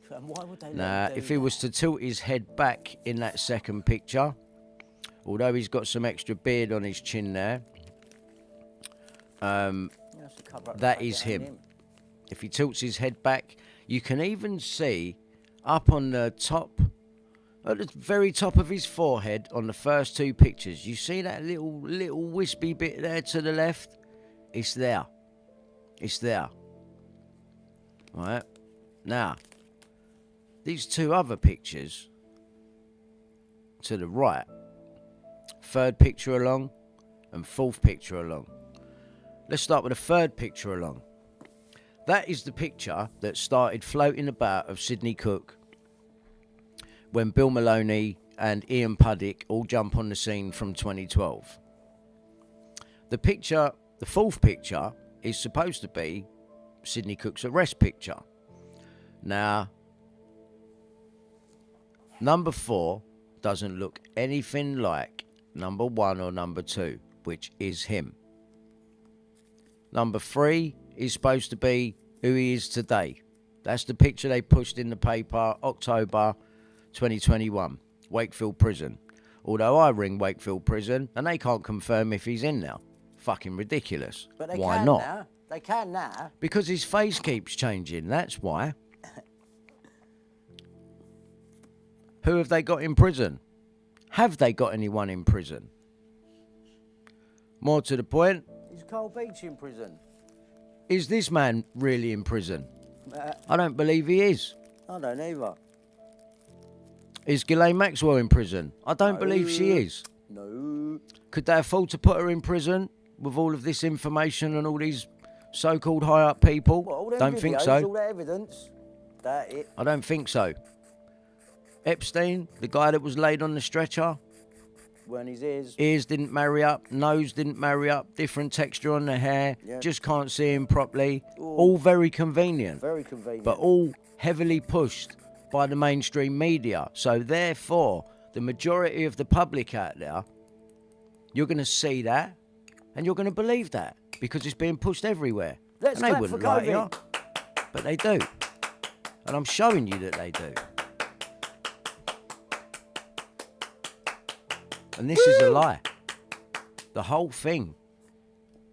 And why would they let Now, him do if he was to tilt his head back in that second picture, although he's got some extra beard on his chin there, that is him. If he tilts his head back, you can even see up on the top, at the very top of his forehead on the first 2 pictures, you see that little wispy bit there to the left? It's there. It's there. Right? Now, these 2 other pictures to the right, 3rd picture along and 4th picture along. Let's start with the 3rd picture along. That is the picture that started floating about of Sidney Cook when Bill Maloney and Ian Puddick all jump on the scene from 2012. The 4th picture is supposed to be Sidney Cook's arrest picture. Now, number 4 doesn't look anything like number 1 or number 2, which is him. Number 3 is supposed to be who he is today. That's the picture they pushed in the paper, October 2021, Wakefield Prison. Although I ring Wakefield Prison and they can't confirm if he's in now. Fucking ridiculous. But they why can not? now. They can now. Because his face keeps changing, that's why. Who have they got in prison? Have they got anyone in prison? More to the point, Is Carl Beech in prison? is this man really in prison? I don't believe he is. I don't either. Is Ghislaine Maxwell in prison? I don't believe she is. No. Could they afford to put her in prison with all of this information and all these so-called high-up people? What, all them Don't videos, think so. all that evidence? That it? I don't think so. Epstein, the guy that was laid on the stretcher, Weren't his ears? ears didn't marry up, nose didn't marry up, different texture on the hair, Yeah. just can't see him properly. All very convenient, Very convenient. but all heavily pushed by the mainstream media. So therefore, the majority of the public out there, you're going to see that and you're going to believe that because it's being pushed everywhere. Let's and they clap wouldn't for lie to you, COVID. but they do. And I'm showing you that they do. And this is a lie. The whole thing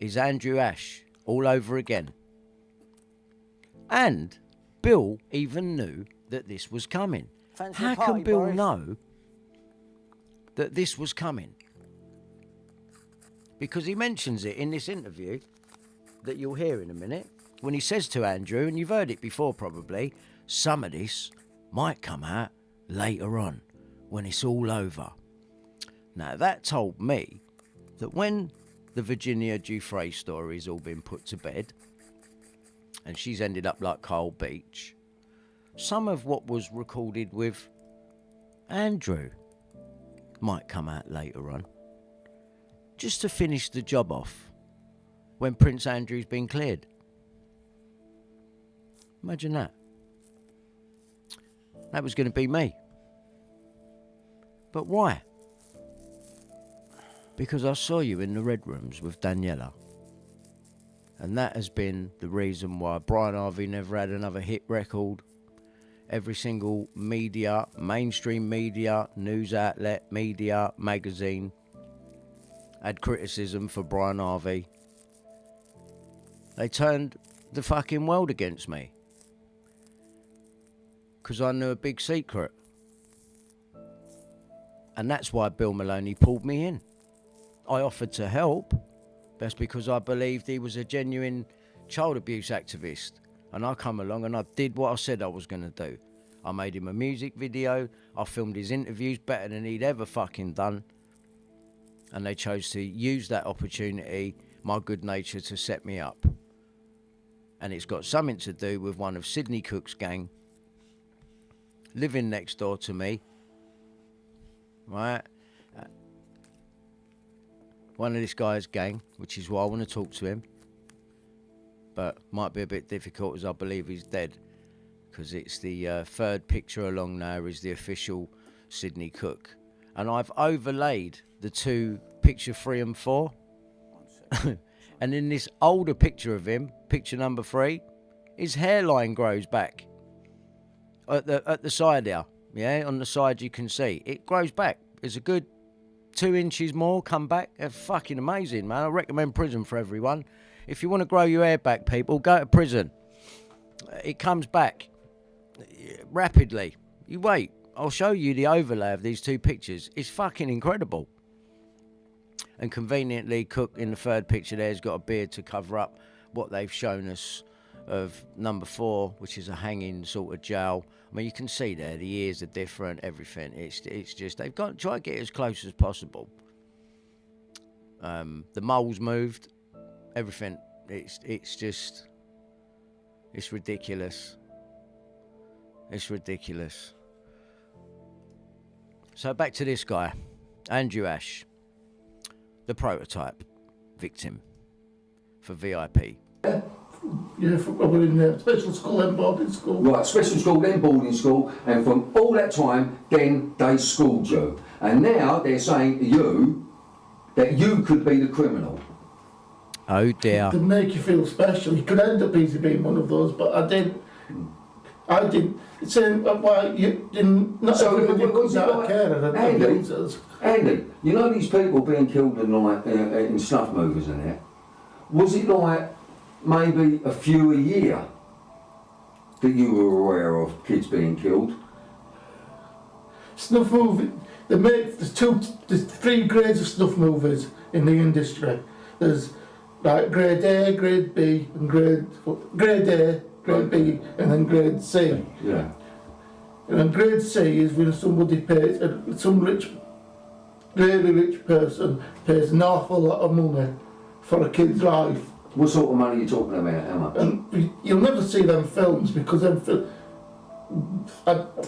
is Andrew Ash all over again. And Bill even knew that this was coming. Fancy How a party, can Bill Boris? know that this was coming? Because he mentions it in this interview that you'll hear in a minute, when he says to Andrew, and you've heard it before probably, some of this might come out later on when it's all over. Now that told me that when the Virginia Giuffre story's all been put to bed and she's ended up like Carl Beech, some of what was recorded with Andrew might come out later on, just to finish the job off when Prince Andrew's been cleared. Imagine that. That was going to be me. But why? Because I saw you in the Red Rooms with Daniela. And that has been the reason why Brian Harvey never had another hit record. Every single media, mainstream media, news outlet, media, magazine, had criticism for Brian Harvey. They turned the fucking world against me. Because I knew a big secret. And that's why Bill Maloney pulled me in. I offered to help. That's because I believed he was a genuine child abuse activist. And I come along and I did what I said I was going to do. I made him a music video. I filmed his interviews better than he'd ever fucking done. And they chose to use that opportunity, my good nature, to set me up. And it's got something to do with one of Sidney Cook's gang living next door to me. Right? One of this guy's gang, which is why I want to talk to him. But might be a bit difficult as I believe he's dead. Because it's the third picture along now is the official Sidney Cook. And I've overlaid the two, picture 3 and 4. And in this older picture of him, picture number 3, his hairline grows back. At the side here, yeah, on the side you can see. It grows back. It's a good 2 inches more come back. They're fucking amazing, man. I recommend prison for everyone. If you want to grow your hair back, people, go to prison. It comes back rapidly. You wait. I'll show you the overlay of these two pictures. It's fucking incredible. And conveniently, Cook in the third picture there has got a beard to cover up what they've shown us of number 4, which is a hanging sort of jowl. I mean, you can see there, the ears are different, everything. It's just, they've got try to get as close as possible. The mole's moved, everything. It's just, it's ridiculous. It's ridiculous. So back to this guy, Andrew Ash, the prototype victim for VIP. Yeah, we're in special school, then boarding school. Right, special school, then boarding school, and from all that time, then they schooled you. And now they're saying to you that you could be the criminal. Oh dear. To make you feel special. You could end up easily being one of those, but I didn't. It's saying, why you didn't. Not So, everybody was comes it out of like- care and Andy? abusers. Andy, you know these people being killed in snuff movies and that? Was it like maybe a few a year that you were aware of kids being killed? Snuff movie. There's 3 grades of snuff movies in the industry. There's like grade A, grade B, and grade A, grade B, and then grade C. Yeah. And then grade C is when somebody pays, some really rich person pays an awful lot of money for a kid's life. What sort of money are you talking about, Emma? And you'll never see them films because I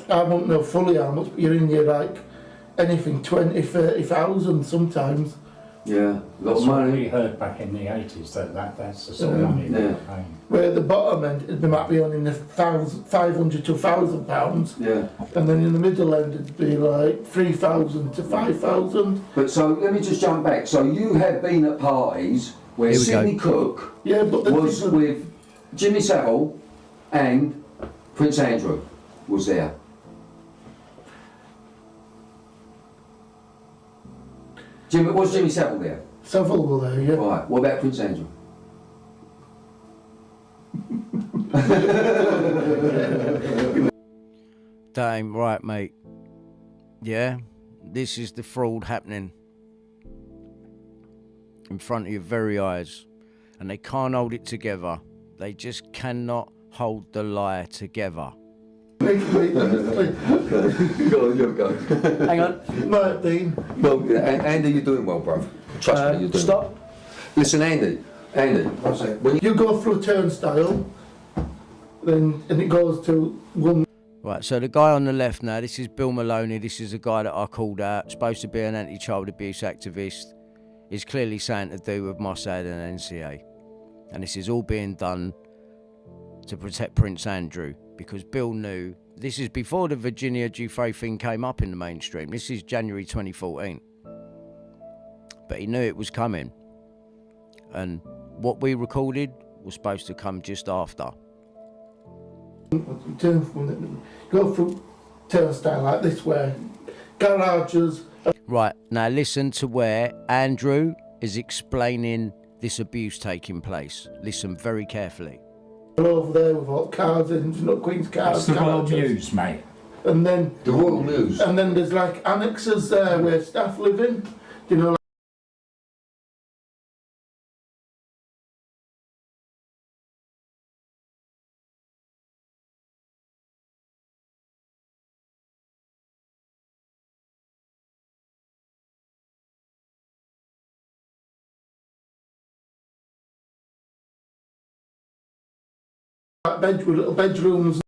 won't know fully how much, but you're in your like anything 20, 30,000 sometimes. Yeah, a lot That's of what money. we heard back in the 80s, that's the sort of money they were paying. Where the bottom end, they might be on in the 500 to £1,000, Yeah. and then in the middle end it'd be like 3,000 to 5,000. But so let me just jump back. So you have been at parties where Here we go. Sidney Cook Yeah, but the was people, with Jimmy Savile and Prince Andrew was there. Was Jimmy Savile there? Savile were there, yeah. Right, what about Prince Andrew? Damn right, mate. Yeah, this is the fraud happening in front of your very eyes. And they can't hold it together. They just cannot hold the lie together. Go on, you go. Hang on. Might be. Well, Andy, you're doing well, bruv. Trust me, you're doing Stop. well. Listen, Andy, what's that? When You go through a turnstile, and it goes to one. Right, so the guy on the left now, this is Bill Maloney. This is a guy that I called out, supposed to be an anti-child abuse activist. Is clearly something to do with Mossad and NCA. And this is all being done to protect Prince Andrew, because Bill knew, this is before the Virginia Giuffre thing came up in the mainstream. This is January 2014. But he knew it was coming. And what we recorded was supposed to come just after. Go through turnstile like this way, garages. Right, now listen to where Andrew is explaining this abuse taking place. Listen very carefully. Over there with all cars and Queen's cars. That's the Royal garages. Mews, mate. And then the Royal Mews. And then there's like annexes there where staff live in. You know. Like little bedrooms.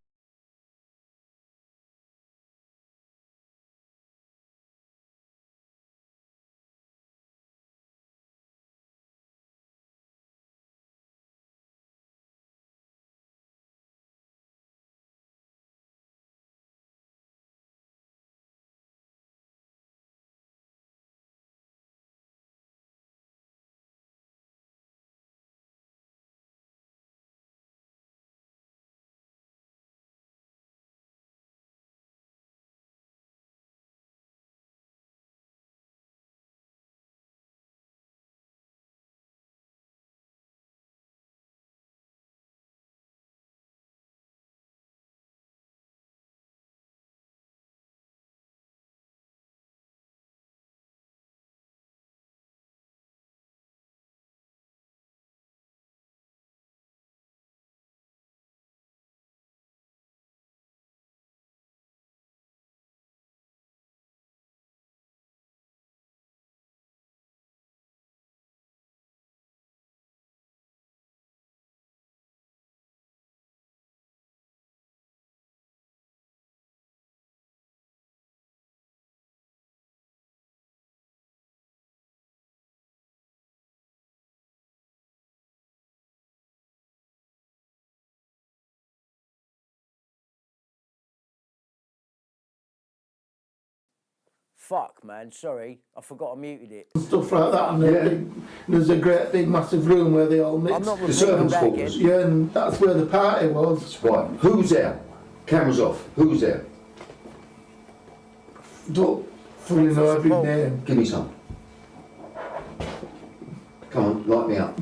Fuck, man, sorry. I forgot I muted it. Stuff like that, and there's a great big massive room where they all mix. I'm not The repeating servants' that quarters. again. Yeah, and that's where the party was. Right, who's there? Cameras off. Who's there? Don't fully know every name. Give me some. Come on, light me up.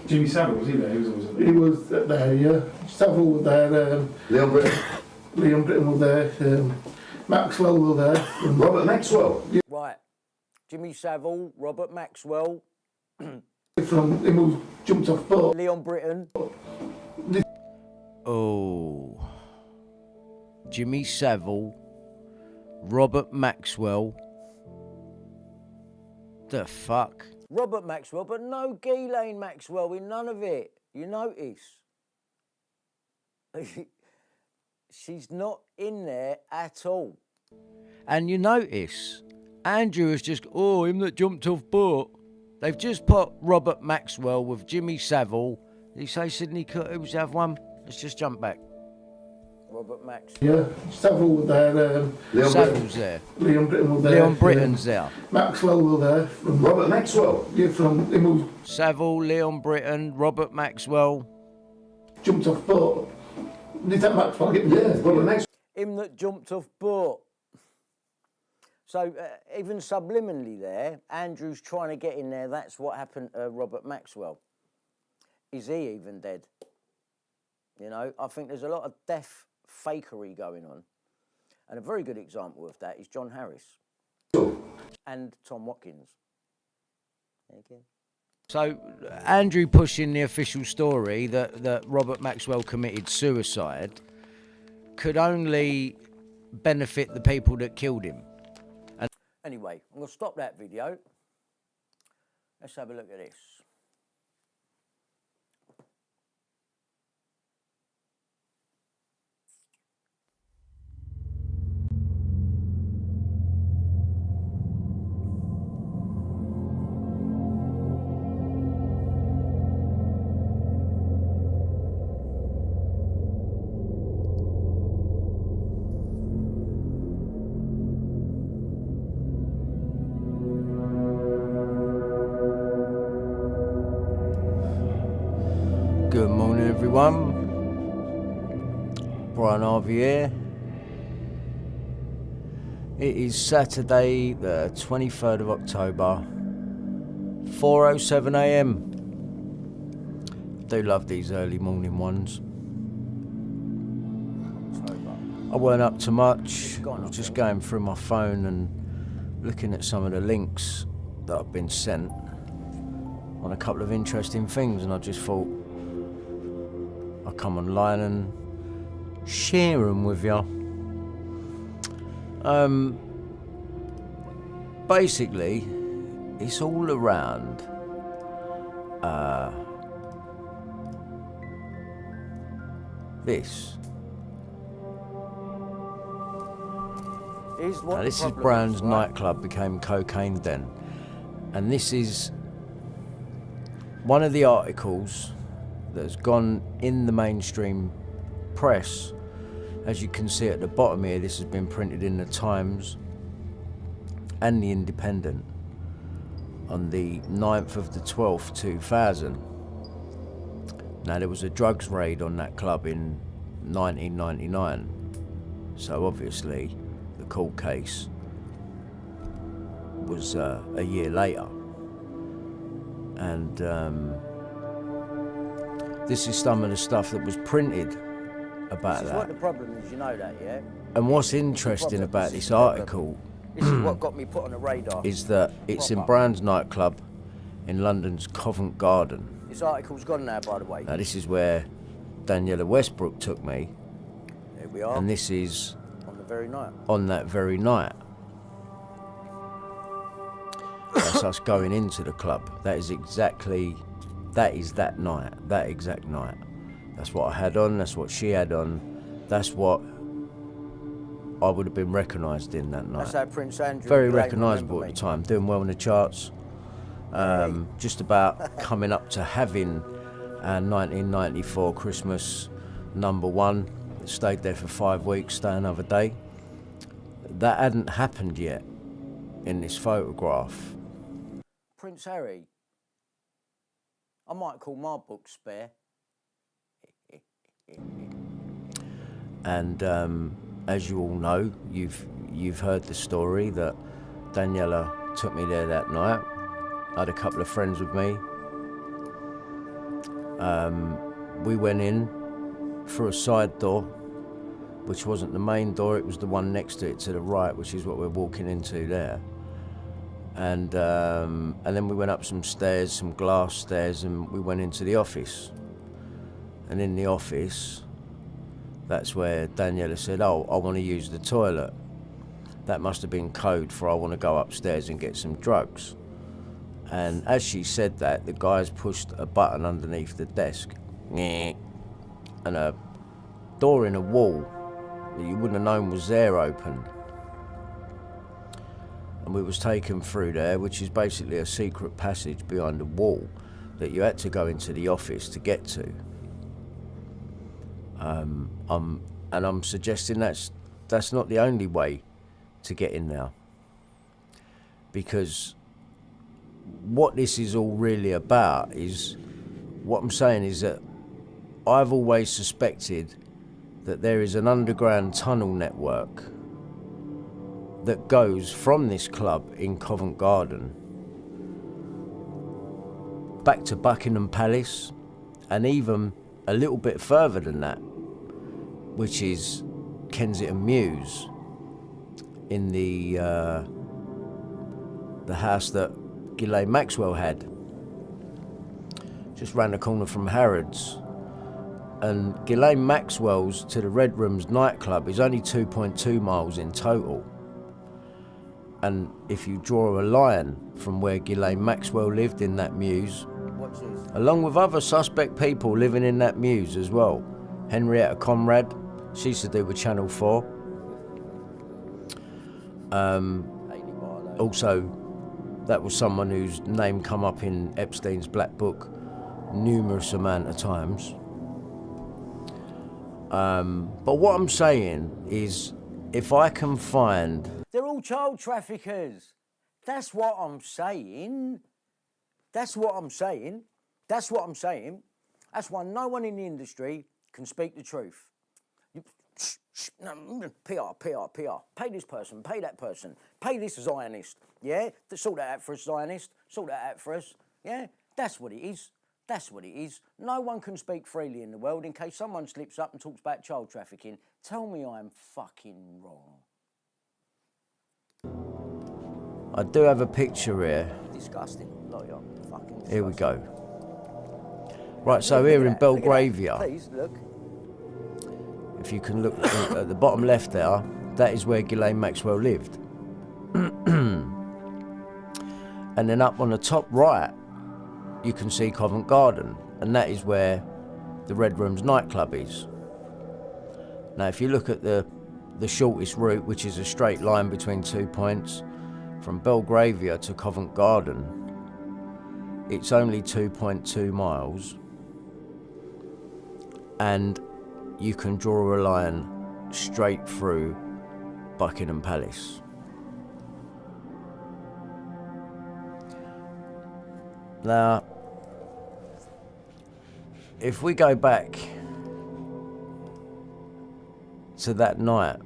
Jimmy Savile, was he there? He was always there. He was there, yeah. Savile was there. Leon Britton. Leon Britton was there. Maxwell was there. Robert Maxwell. Right. Jimmy Savile, Robert Maxwell, From him who jumped off boat. Leon Britton. Oh. Jimmy Savile, Robert Maxwell. The fuck? Robert Maxwell, but no Ghislaine Maxwell in none of it. You notice? She's not in there at all. And you notice, Andrew has just, him that jumped off boat. They've just put Robert Maxwell with Jimmy Savile. Did he say Sidney Coombs have one? Let's just jump back. Robert Maxwell. Yeah, Savile was there. Leon Savile's there. Leon Britton was there. Leon Britton's there. Maxwell was there. Robert Maxwell. Yeah, from him who Savile, Leon Britton, Robert Maxwell. jumped off boat. Is that Maxwell getting Yeah, well, the next Him that jumped off boat. So even subliminally there, Andrew's trying to get in there. That's what happened to Robert Maxwell. Is he even dead? You know, I think there's a lot of death fakery going on. And a very good example of that is John Harris and Tom Watkins. There you go. So Andrew pushing the official story that Robert Maxwell committed suicide could only benefit the people that killed him. And anyway, I'm going to stop that video. Let's have a look at this. Good morning, everyone. Brian Harvey here. It is Saturday, the 23rd of October, 4:07 a.m. Do love these early morning ones. I weren't up to much. I was just going through my phone and looking at some of the links that I've been sent on a couple of interesting things, and I just thought I'll come online and share them with you. Basically, it's all around this. Now, this is Brown's nightclub became cocaine den, and this is one of the articles that has gone in the mainstream press. As you can see at the bottom here, this has been printed in the Times and the Independent on the 9th of the 12th, 2000. Now, there was a drugs raid on that club in 1999, so obviously the court case was a year later, and this is some of the stuff that was printed about This is that. what the problem is, you know that, yeah? And what's interesting about this article This is what got me put on the radar. is that it's in Brown's nightclub in London's Covent Garden. This article's gone now, by the way. Now, this is where Daniela Westbrook took me, Here we are, and this is on the very night. on that very night. That's us going into the club. That is that night, that exact night. That's what I had on, that's what she had on, that's what I would have been recognised in that night. That's how Prince Andrew... Very you ain't recognisable remember at me. the time, doing well in the charts. Just about coming up to having our 1994 Christmas #1. Stayed there for 5 weeks, stay another day. That hadn't happened yet in this photograph. Prince Harry. I might call my book Spare. And as you all know, you've heard the story that Daniela took me there that night. I had a couple of friends with me. We went in through a side door, which wasn't the main door, it was the one next to it to the right, which is what we're walking into there. And then we went up some stairs, some glass stairs, and we went into the office. And in the office, that's where Daniela said, "Oh, I want to use the toilet." That must have been code for "I want to go upstairs and get some drugs." And as she said that, the guys pushed a button underneath the desk, and a door in a wall that you wouldn't have known was there opened. And we was taken through there, which is basically a secret passage behind a wall that you had to go into the office to get to. And I'm suggesting that's not the only way to get in there, because what this is all really about is, what I'm saying is that I've always suspected that there is an underground tunnel network that goes from this club in Covent Garden back to Buckingham Palace, and even a little bit further than that, which is Kensington Mews, in the house that Ghislaine Maxwell had, just round the corner from Harrods. And Ghislaine Maxwell's to the Red Rooms nightclub is only 2.2 miles in total. And if you draw a line from where Ghislaine Maxwell lived in that mews, along with other suspect people living in that mews as well, Henrietta Conrad, she used to do with Channel 4. Also, that was someone whose name come up in Epstein's Black Book numerous amount of times. But what I'm saying is, if I can find... They're all child traffickers. That's what I'm saying. That's what I'm saying. That's what I'm saying. That's why no one in the industry can speak the truth. PR. Pay this person, pay that person, pay this Zionist. Yeah? Sort that out for us, Zionist. Sort that out for us. Yeah? That's what it is. That's what it is. No one can speak freely in the world in case someone slips up and talks about child trafficking. Tell me I'm fucking wrong. I do have a picture here. Disgusting. Look, fucking disgusting. Here we go. Right, so here in Belgravia. Please, look. If you can look at the bottom left there, that is where Ghislaine Maxwell lived. And then up on the top right, you can see Covent Garden, and that is where the Red Rooms nightclub is. Now, if you look at the shortest route, which is a straight line between 2 points, from Belgravia to Covent Garden, it's only 2.2 miles, and you can draw a line straight through Buckingham Palace. Now, if we go back to that night,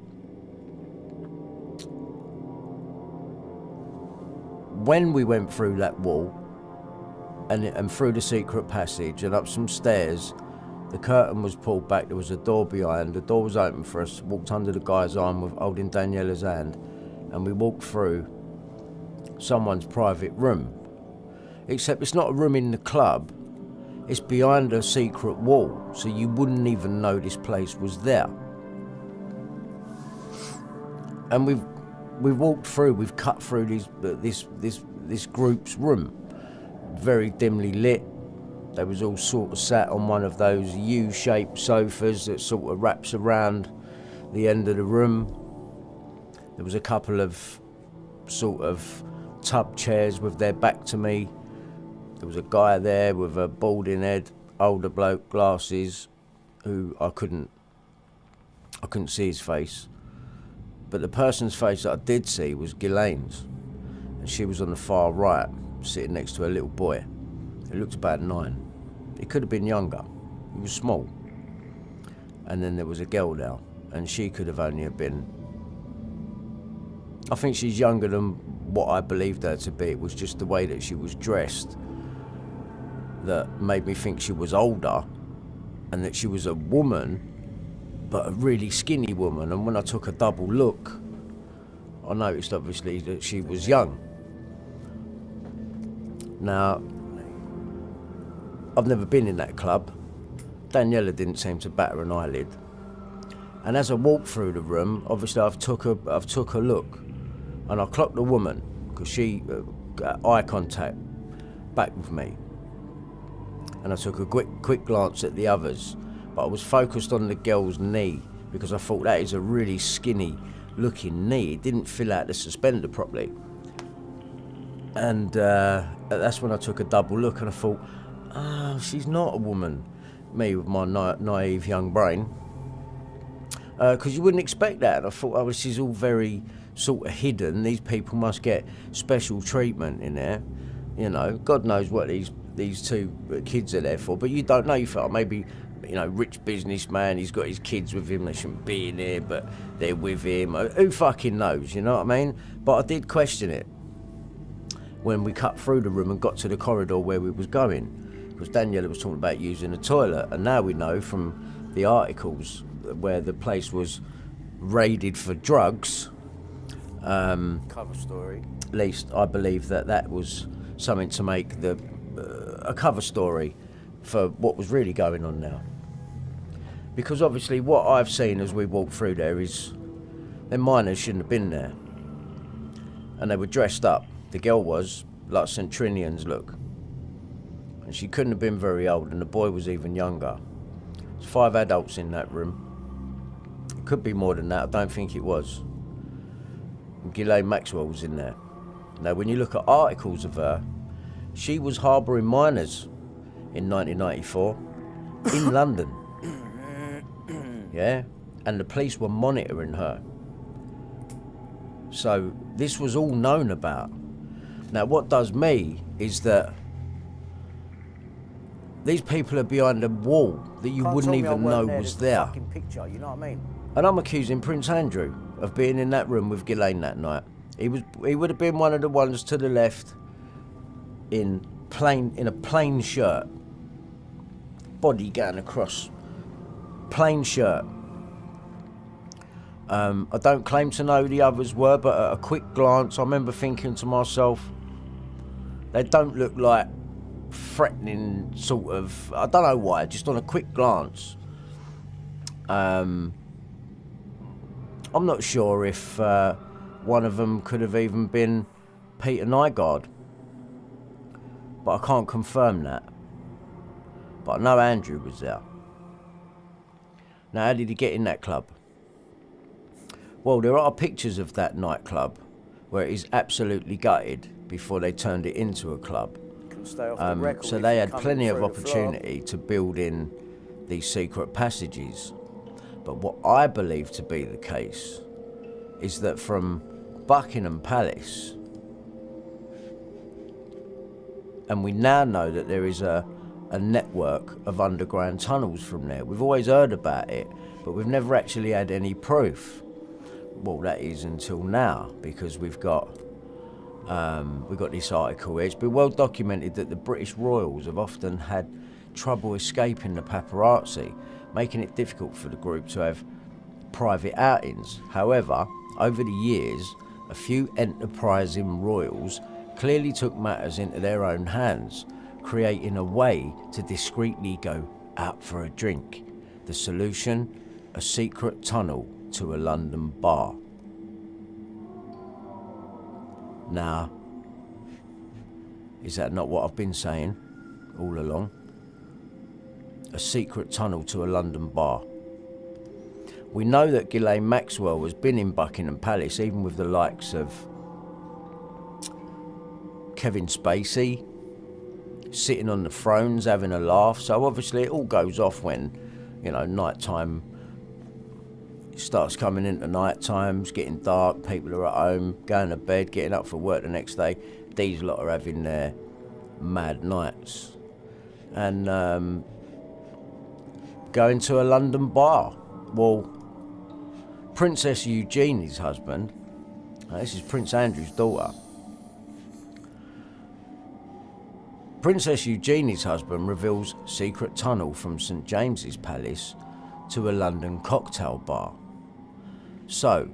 when we went through that wall and through the secret passage and up some stairs, the curtain was pulled back, there was a door behind, the door was open for us, walked under the guy's arm with holding Daniela's hand, and we walked through someone's private room. Except it's not a room in the club, it's behind a secret wall, so you wouldn't even know this place was there. And we've walked through, we've cut through this group's room, very dimly lit. They was all sort of sat on one of those U-shaped sofas that sort of wraps around the end of the room. There was a couple of sort of tub chairs with their back to me. There was a guy there with a balding head, older bloke, glasses, who I couldn't see his face. But the person's face that I did see was Ghislaine's, and she was on the far right, sitting next to a little boy. He looked about 9. He could have been younger. He was small. And then there was a girl there, and she could have only have been... I think she's younger than what I believed her to be. It was just the way that she was dressed that made me think she was older, and that she was a woman, but a really skinny woman. And when I took a double look, I noticed obviously that she was young. Now, I've never been in that club. Daniela didn't seem to batter an eyelid. And as I walked through the room, obviously I've took a look, and I clocked the woman because she got eye contact back with me. And I took a quick glance at the others, but I was focused on the girl's knee because I thought that is a really skinny looking knee. It didn't fill out the suspender properly. And that's when I took a double look and I thought, oh, she's not a woman. Me with my naive young brain. Because you wouldn't expect that. And I thought, oh, this is all very sort of hidden. These people must get special treatment in there. You know, God knows what these two kids are there for. But you don't know. You thought maybe you know, rich businessman, he's got his kids with him, they shouldn't be in here, but they're with him. Who fucking knows, you know what I mean? But I did question it when we cut through the room and got to the corridor where we was going, because Daniela was talking about using the toilet, and now we know from the articles where the place was raided for drugs, Cover story. at least I believe that was something to make the a cover story for what was really going on now. Because obviously what I've seen as we walked through there is them miners shouldn't have been there. And they were dressed up. The girl was, like Subterraneans look. And she couldn't have been very old, and the boy was even younger. There's 5 adults in that room. It could be more than that, I don't think it was. And Ghislaine Maxwell was in there. Now when you look at articles of her, she was harbouring miners in 1994 in London. Yeah, and the police were monitoring her. So this was all known about. Now what does me is that these people are behind a wall that you wouldn't even know was there. Fucking picture, you know what I mean? And I'm accusing Prince Andrew of being in that room with Ghislaine that night. He would have been one of the ones to the left in a plain shirt, body going across, plain shirt. I don't claim to know who the others were, but at a quick glance, I remember thinking to myself, they don't look like threatening sort of, I don't know why, just on a quick glance. I'm not sure if one of them could have even been Peter Nygaard, but I can't confirm that. But I know Andrew was there. Now, how did he get in that club? Well, there are pictures of that nightclub where it is absolutely gutted before they turned it into a club. So they had plenty of opportunity to build in these secret passages. But what I believe to be the case is that from Buckingham Palace, and we now know that there is a network of underground tunnels from there. We've always heard about it, but we've never actually had any proof. Well, that is until now, because we've got this article here. It's been well documented that the British royals have often had trouble escaping the paparazzi, making it difficult for the group to have private outings. However, over the years, a few enterprising royals clearly took matters into their own hands, creating a way to discreetly go out for a drink. The solution, a secret tunnel to a London bar. Now, is that not what I've been saying all along? A secret tunnel to a London bar. We know that Ghislaine Maxwell has been in Buckingham Palace, even with the likes of Kevin Spacey, sitting on the thrones having a laugh. So obviously it all goes off when, you know, nighttime starts coming into night times, getting dark, people are at home, going to bed, getting up for work the next day. These lot are having their mad nights. And going to a London bar. Well, Princess Eugenie's husband, this is Prince Andrew's daughter. Princess Eugenie's husband reveals secret tunnel from St James's Palace to a London cocktail bar. So,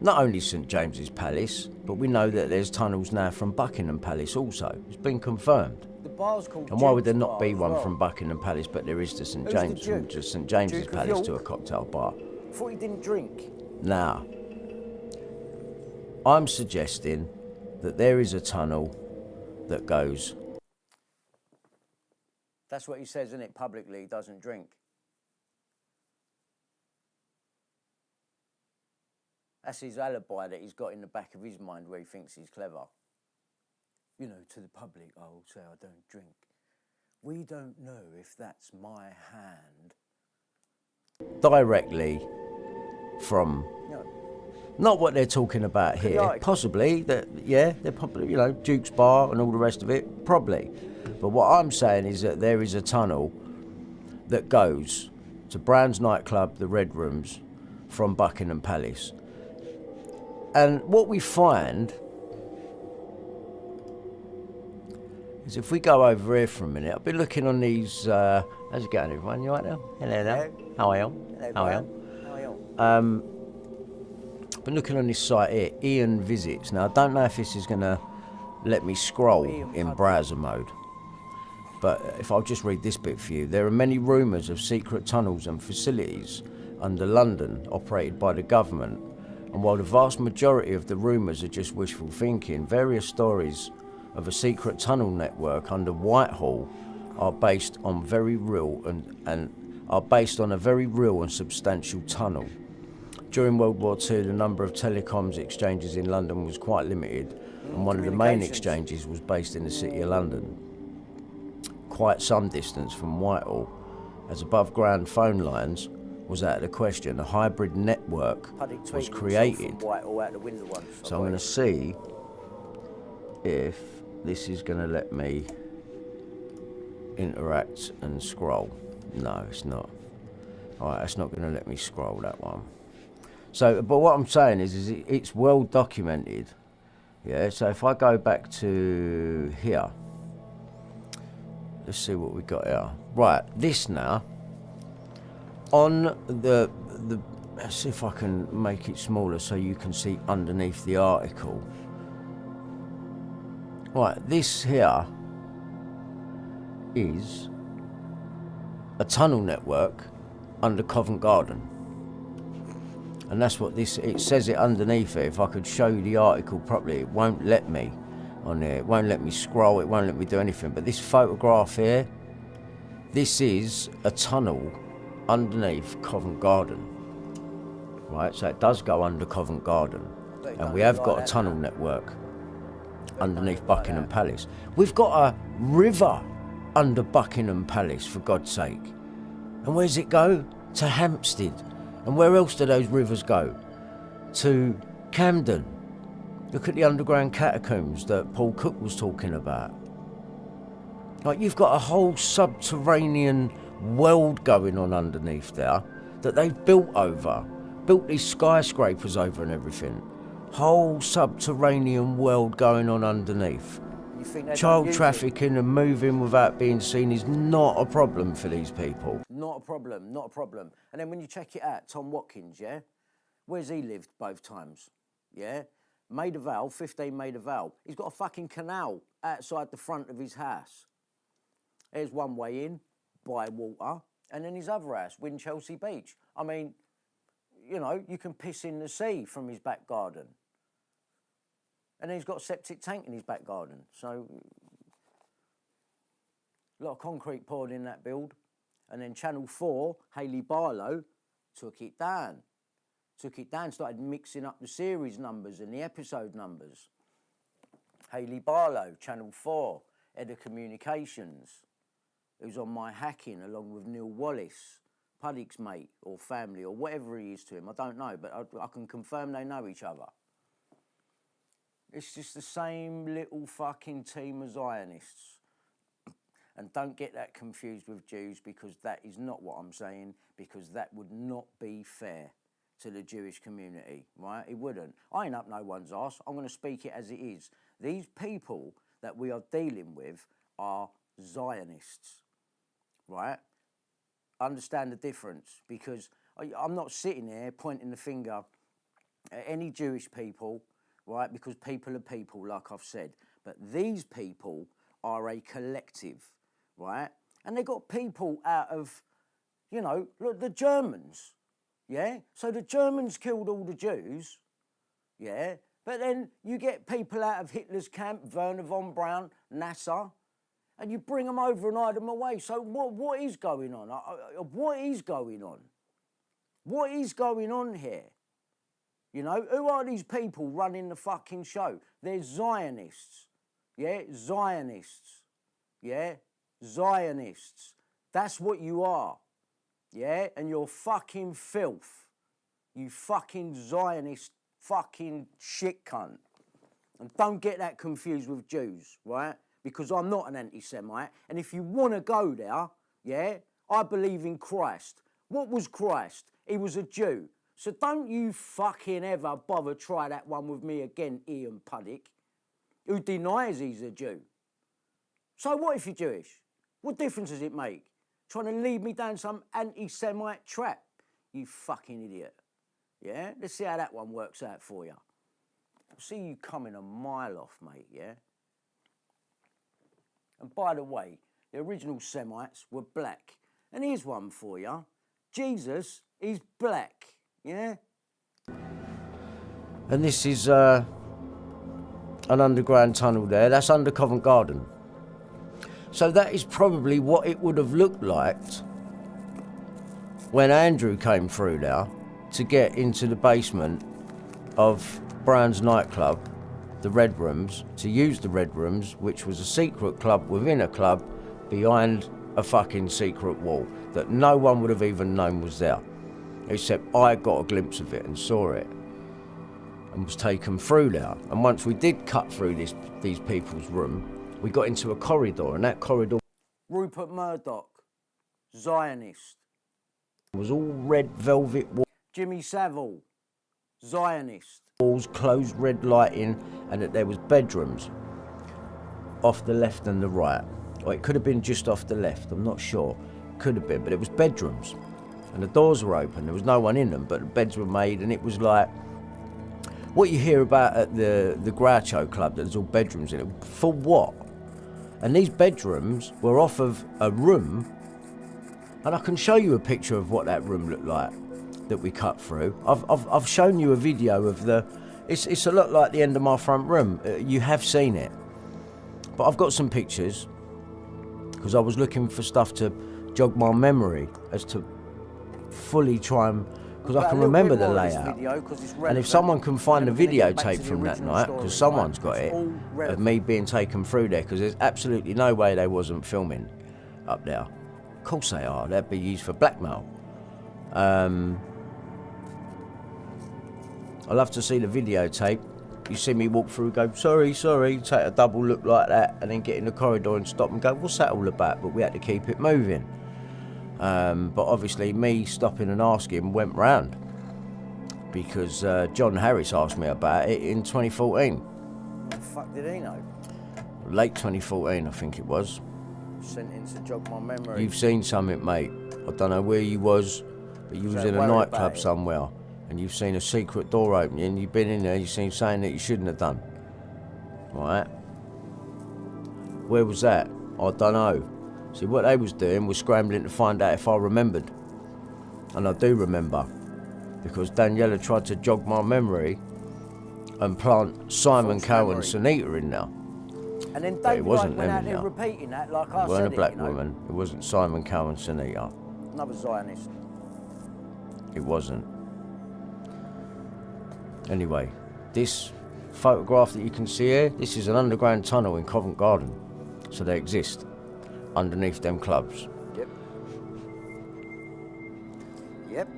not only St James's Palace, but we know that there's tunnels now from Buckingham Palace also. It's been confirmed. The bar's called And why would there Duke's not Bar be as one well. from Buckingham Palace, but there is to St Who's the James, from Duke? just St James's Duke of Palace to a York? cocktail bar? I thought he didn't drink. Now, I'm suggesting that there is a tunnel that goes. That's what he says, isn't it? Publicly, he doesn't drink. That's his alibi that he's got in the back of his mind where he thinks he's clever. You know, to the public, I will say I don't drink. We don't know if that's my hand. Directly from, You know, not what they're talking about here. Possibly, that, yeah, they're probably, you know, Duke's Bar and all the rest of it, probably. But what I'm saying is that there is a tunnel that goes to Brown's nightclub, the Red Rooms, from Buckingham Palace. And what we find is if we go over here for a minute, I've been looking on these, how's it going everyone, you right there? Hello there, how are you? Hello, How are Brian. you? How are you? I've been looking on this site here, Ian Visits. Now I don't know if this is going to let me scroll in browser mode, but if I'll just read this bit for you. There are many rumours of secret tunnels and facilities under London operated by the government, and while the vast majority of the rumours are just wishful thinking, various stories of a secret tunnel network under Whitehall are based on a very real and substantial tunnel. During World War II, the number of telecoms exchanges in London was quite limited, and one of the main exchanges was based in the City of London, quite some distance from Whitehall. As above-ground phone lines was out of the question, a hybrid network was created. So I'm going to see if this is going to let me interact and scroll. No, it's not. All right, it's not going to let me scroll, that one. So, but what I'm saying is it's well documented. Yeah, so if I go back to here, let's see what we got here. Right, this now, on the let's see if I can make it smaller so you can see underneath the article. Right, this here is a tunnel network under Covent Garden. And that's what this, it says it underneath it. If I could show you the article properly, it won't let me on there. It won't let me scroll, it won't let me do anything. But this photograph here, this is a tunnel underneath Covent Garden. Right, so it does go under Covent Garden. And we have got a tunnel network underneath Buckingham Palace. We've got a river under Buckingham Palace, for God's sake. And where's it go? To Hampstead. And where else do those rivers go? To Camden. Look at the underground catacombs that Paul Cook was talking about. Like, you've got a whole subterranean world going on underneath there that they've built over. Built these skyscrapers over and everything. Whole subterranean world going on underneath. Child trafficking and moving without being seen is not a problem for these people. Not a problem, not a problem. And then when you check it out, Tom Watkins, yeah? Where's he lived both times? Yeah? Maida Vale, 15 Maida Vale. He's got a fucking canal outside the front of his house. There's one way in, by water, and then his other house, Winchelsea Beach. I mean, you know, you can piss in the sea from his back garden. And then he's got a septic tank in his back garden. So, a lot of concrete poured in that build. And then Channel 4, Hayley Barlow, took it down. Started mixing up the series numbers and the episode numbers. Hayley Barlow, Channel 4, Head of Communications, who's on My Hacking, along with Neil Wallace, Puddick's mate or family or whatever he is to him. I don't know, but I can confirm they know each other. It's just the same little fucking team of Zionists. And don't get that confused with Jews, because that is not what I'm saying, because that would not be fair to the Jewish community, right? It wouldn't. I ain't up no one's arse. I'm going to speak it as it is. These people that we are dealing with are Zionists, right? Understand the difference, because I'm not sitting there pointing the finger at any Jewish people, right? Because people are people, like I've said. But these people are a collective, right? And they got people out of, you know, look, the Germans, yeah? So the Germans killed all the Jews, yeah? But then you get people out of Hitler's camp, Werner von Braun, NASA, and you bring them over and hide them away. So what is going on? What is going on? What is going on here? You know, who are these people running the fucking show? They're Zionists. Yeah, Zionists. Yeah, Zionists. That's what you are. Yeah, and you're fucking filth. You fucking Zionist fucking shit cunt. And don't get that confused with Jews, right? Because I'm not an anti-Semite. And if you want to go there, yeah, I believe in Christ. What was Christ? He was a Jew. So don't you fucking ever bother try that one with me again, Ian Puddick, who denies he's a Jew. So what if you're Jewish? What difference does it make? Trying to lead me down some anti-Semite trap, you fucking idiot. Yeah? Let's see how that one works out for you. I'll see you coming a mile off, mate, yeah? And by the way, the original Semites were black. And here's one for you. Jesus is black, yeah? And this is an underground tunnel there. That's under Covent Garden. So that is probably what it would have looked like when Andrew came through there to get into the basement of Brown's nightclub, the Red Rooms, to use the Red Rooms, which was a secret club within a club behind a fucking secret wall that no one would have even known was there, except I got a glimpse of it and saw it and was taken through there. And once we did cut through these people's room, we got into a corridor, and that corridor... Rupert Murdoch, Zionist. ...was all red velvet walls. Jimmy Savile, Zionist. Walls, closed red lighting, and that there was bedrooms off the left and the right. Or it could have been just off the left, I'm not sure. Could have been, but it was bedrooms. And the doors were open, there was no one in them, but the beds were made, and it was like... what you hear about at the Groucho Club, there's all bedrooms in it. For what? And these bedrooms were off of a room, and I can show you a picture of what that room looked like that we cut through. I've shown you a video of the... It's a lot like the end of my front room. You have seen it. But I've got some pictures, because I was looking for stuff to jog my memory as to fully try and... because I can remember the layout. And if someone can find the videotape from that night, because someone's got it, of me being taken through there, because there's absolutely no way they wasn't filming up there. Of course they are, they'd be used for blackmail. I love to see the videotape. You see me walk through, go, sorry, take a double look like that, and then get in the corridor and stop and go, what's that all about? But we had to keep it moving. But obviously me stopping and asking went round, because John Harris asked me about it in 2014. What the fuck did he know? Late 2014, I think it was. Sent in to jog my memory. You've seen something, mate. I don't know where you was, but you was in a nightclub somewhere, and you've seen a secret door opening, and you've been in there, you've seen something that you shouldn't have done. Right? Where was that? I don't know. See, what they was doing was scrambling to find out if I remembered. And I do remember, because Daniela tried to jog my memory and plant Simon Cowell and Sunita in there. And then But it David wasn't went them out in there there. repeating that like I It said weren't a it, black you know. woman. It wasn't Simon Cowell and Sunita. Another Zionist. It wasn't. Anyway, this photograph that you can see here, this is an underground tunnel in Covent Garden. So they exist underneath them clubs. Yep. Yep.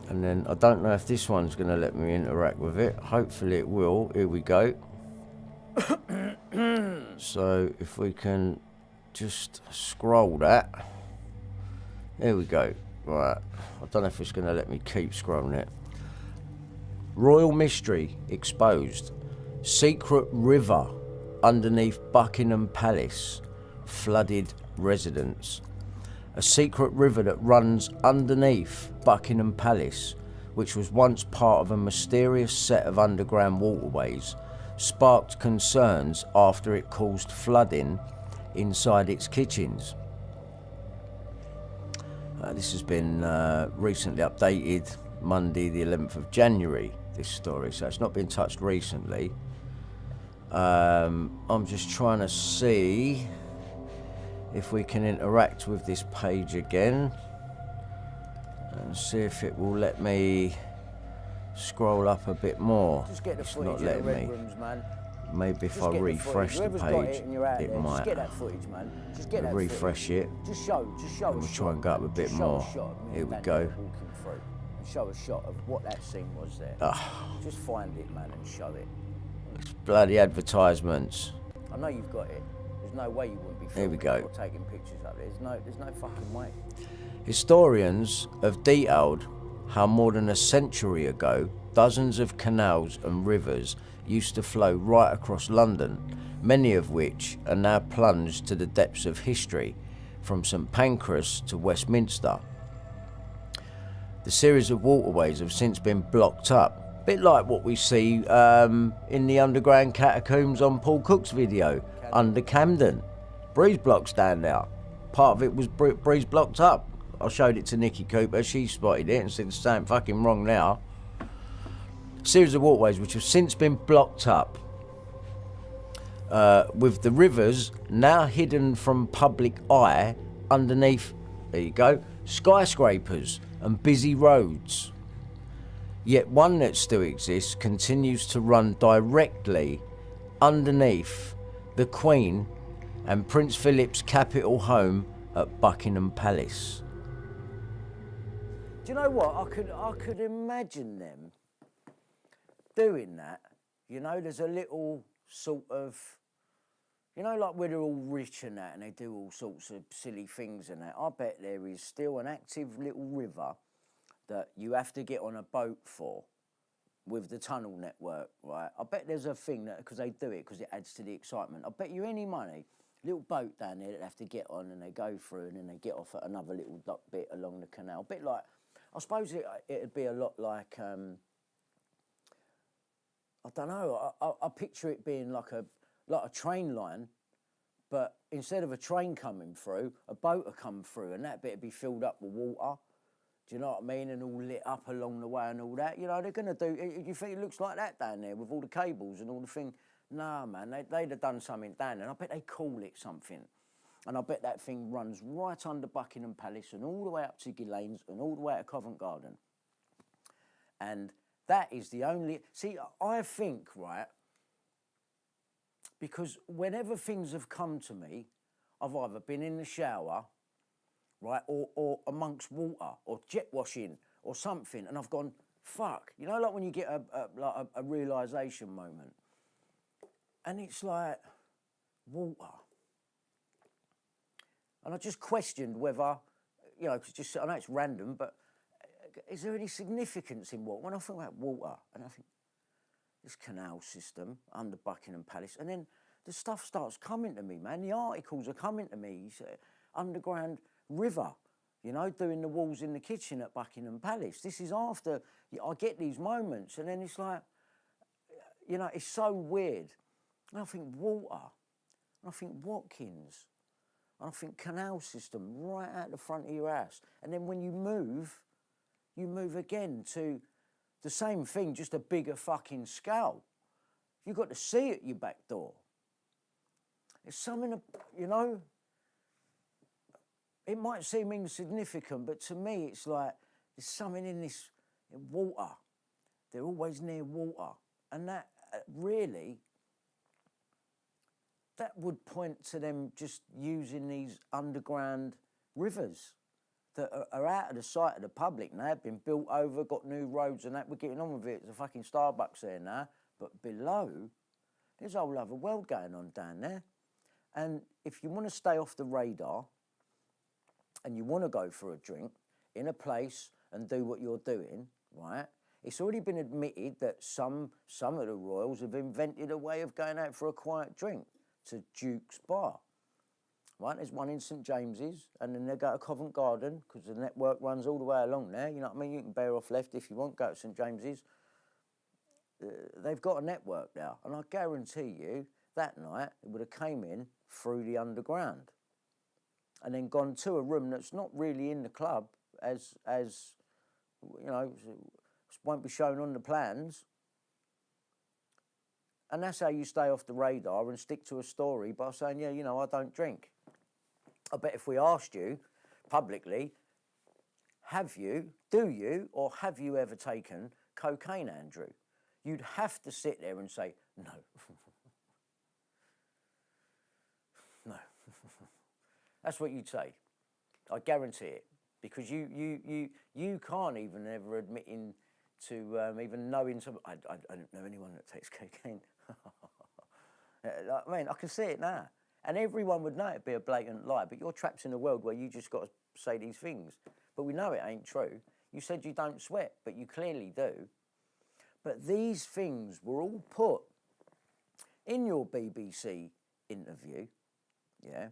And then I don't know if this one's going to let me interact with it. Hopefully it will. Here we go. So if we can just scroll that. There we go. Right. I don't know if it's going to let me keep scrolling it. Royal mystery exposed. Secret river underneath Buckingham Palace. Flooded residents. A secret river that runs underneath Buckingham Palace, which was once part of a mysterious set of underground waterways, sparked concerns after it caused flooding inside its kitchens. This has been recently updated, Monday the 11th of January, this story, so it's not been touched recently. I'm just trying to see if we can interact with this page again and see if it will let me scroll up a bit more. Just get the It's footage not of the letting Red me. Rooms, man. Maybe if Just I get the refresh footage. the Whoever's got page, it and you're out it there, might. Just get that footage, man. Just get that Refresh footage. it. Just show And a we'll shot. try and go up a bit Just more. Show a shot of me Here and we Daniel go. walking through. And show a shot of what that scene was there. Just find it, man, and show it. Bloody advertisements. I know you've got it. There's no way you wouldn't be Here we filming go. or taking pictures up there. There's no fucking way. Historians have detailed how more than a century ago, dozens of canals and rivers used to flow right across London, many of which are now plunged to the depths of history, from St Pancras to Westminster. The series of waterways have since been blocked up, a bit like what we see in the underground catacombs on Paul Cook's video, under Camden. Breeze blocks down there. Part of it was breeze blocked up. I showed it to Nikki Cooper, she spotted it and said, "It's something fucking wrong now." Series of waterways which have since been blocked up, with the rivers now hidden from public eye underneath, there you go, skyscrapers and busy roads. Yet one that still exists continues to run directly underneath the Queen and Prince Philip's capital home at Buckingham Palace. Do you know what? I could imagine them doing that. You know, there's a little sort of, you know, like where they're all rich and that, and they do all sorts of silly things and that. I bet there is still an active little river that you have to get on a boat for with the tunnel network, right? I bet there's a thing that, because they do it, because it adds to the excitement. I bet you any money, little boat down there that they have to get on and they go through and then they get off at another little bit along the canal. A bit like, I suppose it'd be a lot like, I don't know, I picture it being like a train line, but instead of a train coming through, a boat will come through and that bit would be filled up with water. Do you know what I mean? And all lit up along the way and all that. You know, they're going to do, you think it looks like that down there with all the cables and all the thing? Nah, man, they'd have done something down there. And I bet they call it something. And I bet that thing runs right under Buckingham Palace and all the way up to Gillaine's and all the way to Covent Garden. And that is the only... See, I think, right, because whenever things have come to me, I've either been in the shower, right, or amongst water, or jet washing, or something, and I've gone, fuck. You know, like when you get a realisation moment. And it's like, water. And I just questioned whether, you know, just, I know it's random, but is there any significance in water? When I think about water, and I think, this canal system under Buckingham Palace, and then the stuff starts coming to me, man. The articles are coming to me. Underground river, you know, doing the walls in the kitchen at Buckingham Palace. This is after I get these moments, and then it's like, you know, it's so weird. And I think water, and I think Watkins, and I think canal system right out the front of your house. And then when you move again to the same thing, just a bigger fucking scale. You've got to see at your back door. It's something, you know, it might seem insignificant, but to me it's like there's something in this water. They're always near water. And that really, that would point to them just using these underground rivers that are out of the sight of the public now, have been built over, got new roads and that, we're getting on with it. There's a fucking Starbucks there now, but below, there's a whole other world going on down there. And if you want to stay off the radar and you want to go for a drink in a place and do what you're doing, right, it's already been admitted that some of the royals have invented a way of going out for a quiet drink to Duke's Bar. Right, there's one in St James's, and then they go to Covent Garden, because the network runs all the way along there, you know what I mean? You can bear off left if you want, go to St James's. They've got a network there, and I guarantee you, that night, it would have came in through the underground, and then gone to a room that's not really in the club, as you know, won't be shown on the plans. And that's how you stay off the radar and stick to a story by saying, yeah, you know, I don't drink. I bet if we asked you publicly, do you, or have you ever taken cocaine, Andrew? You'd have to sit there and say, no. No. That's what you'd say. I guarantee it. Because you can't even ever admit to even knowing some. I don't know anyone that takes cocaine. I mean, I can see it now. And everyone would know it'd be a blatant lie, but you're trapped in a world where you just got to say these things. But we know it ain't true. You said you don't sweat, but you clearly do. But these things were all put in your BBC interview, yeah,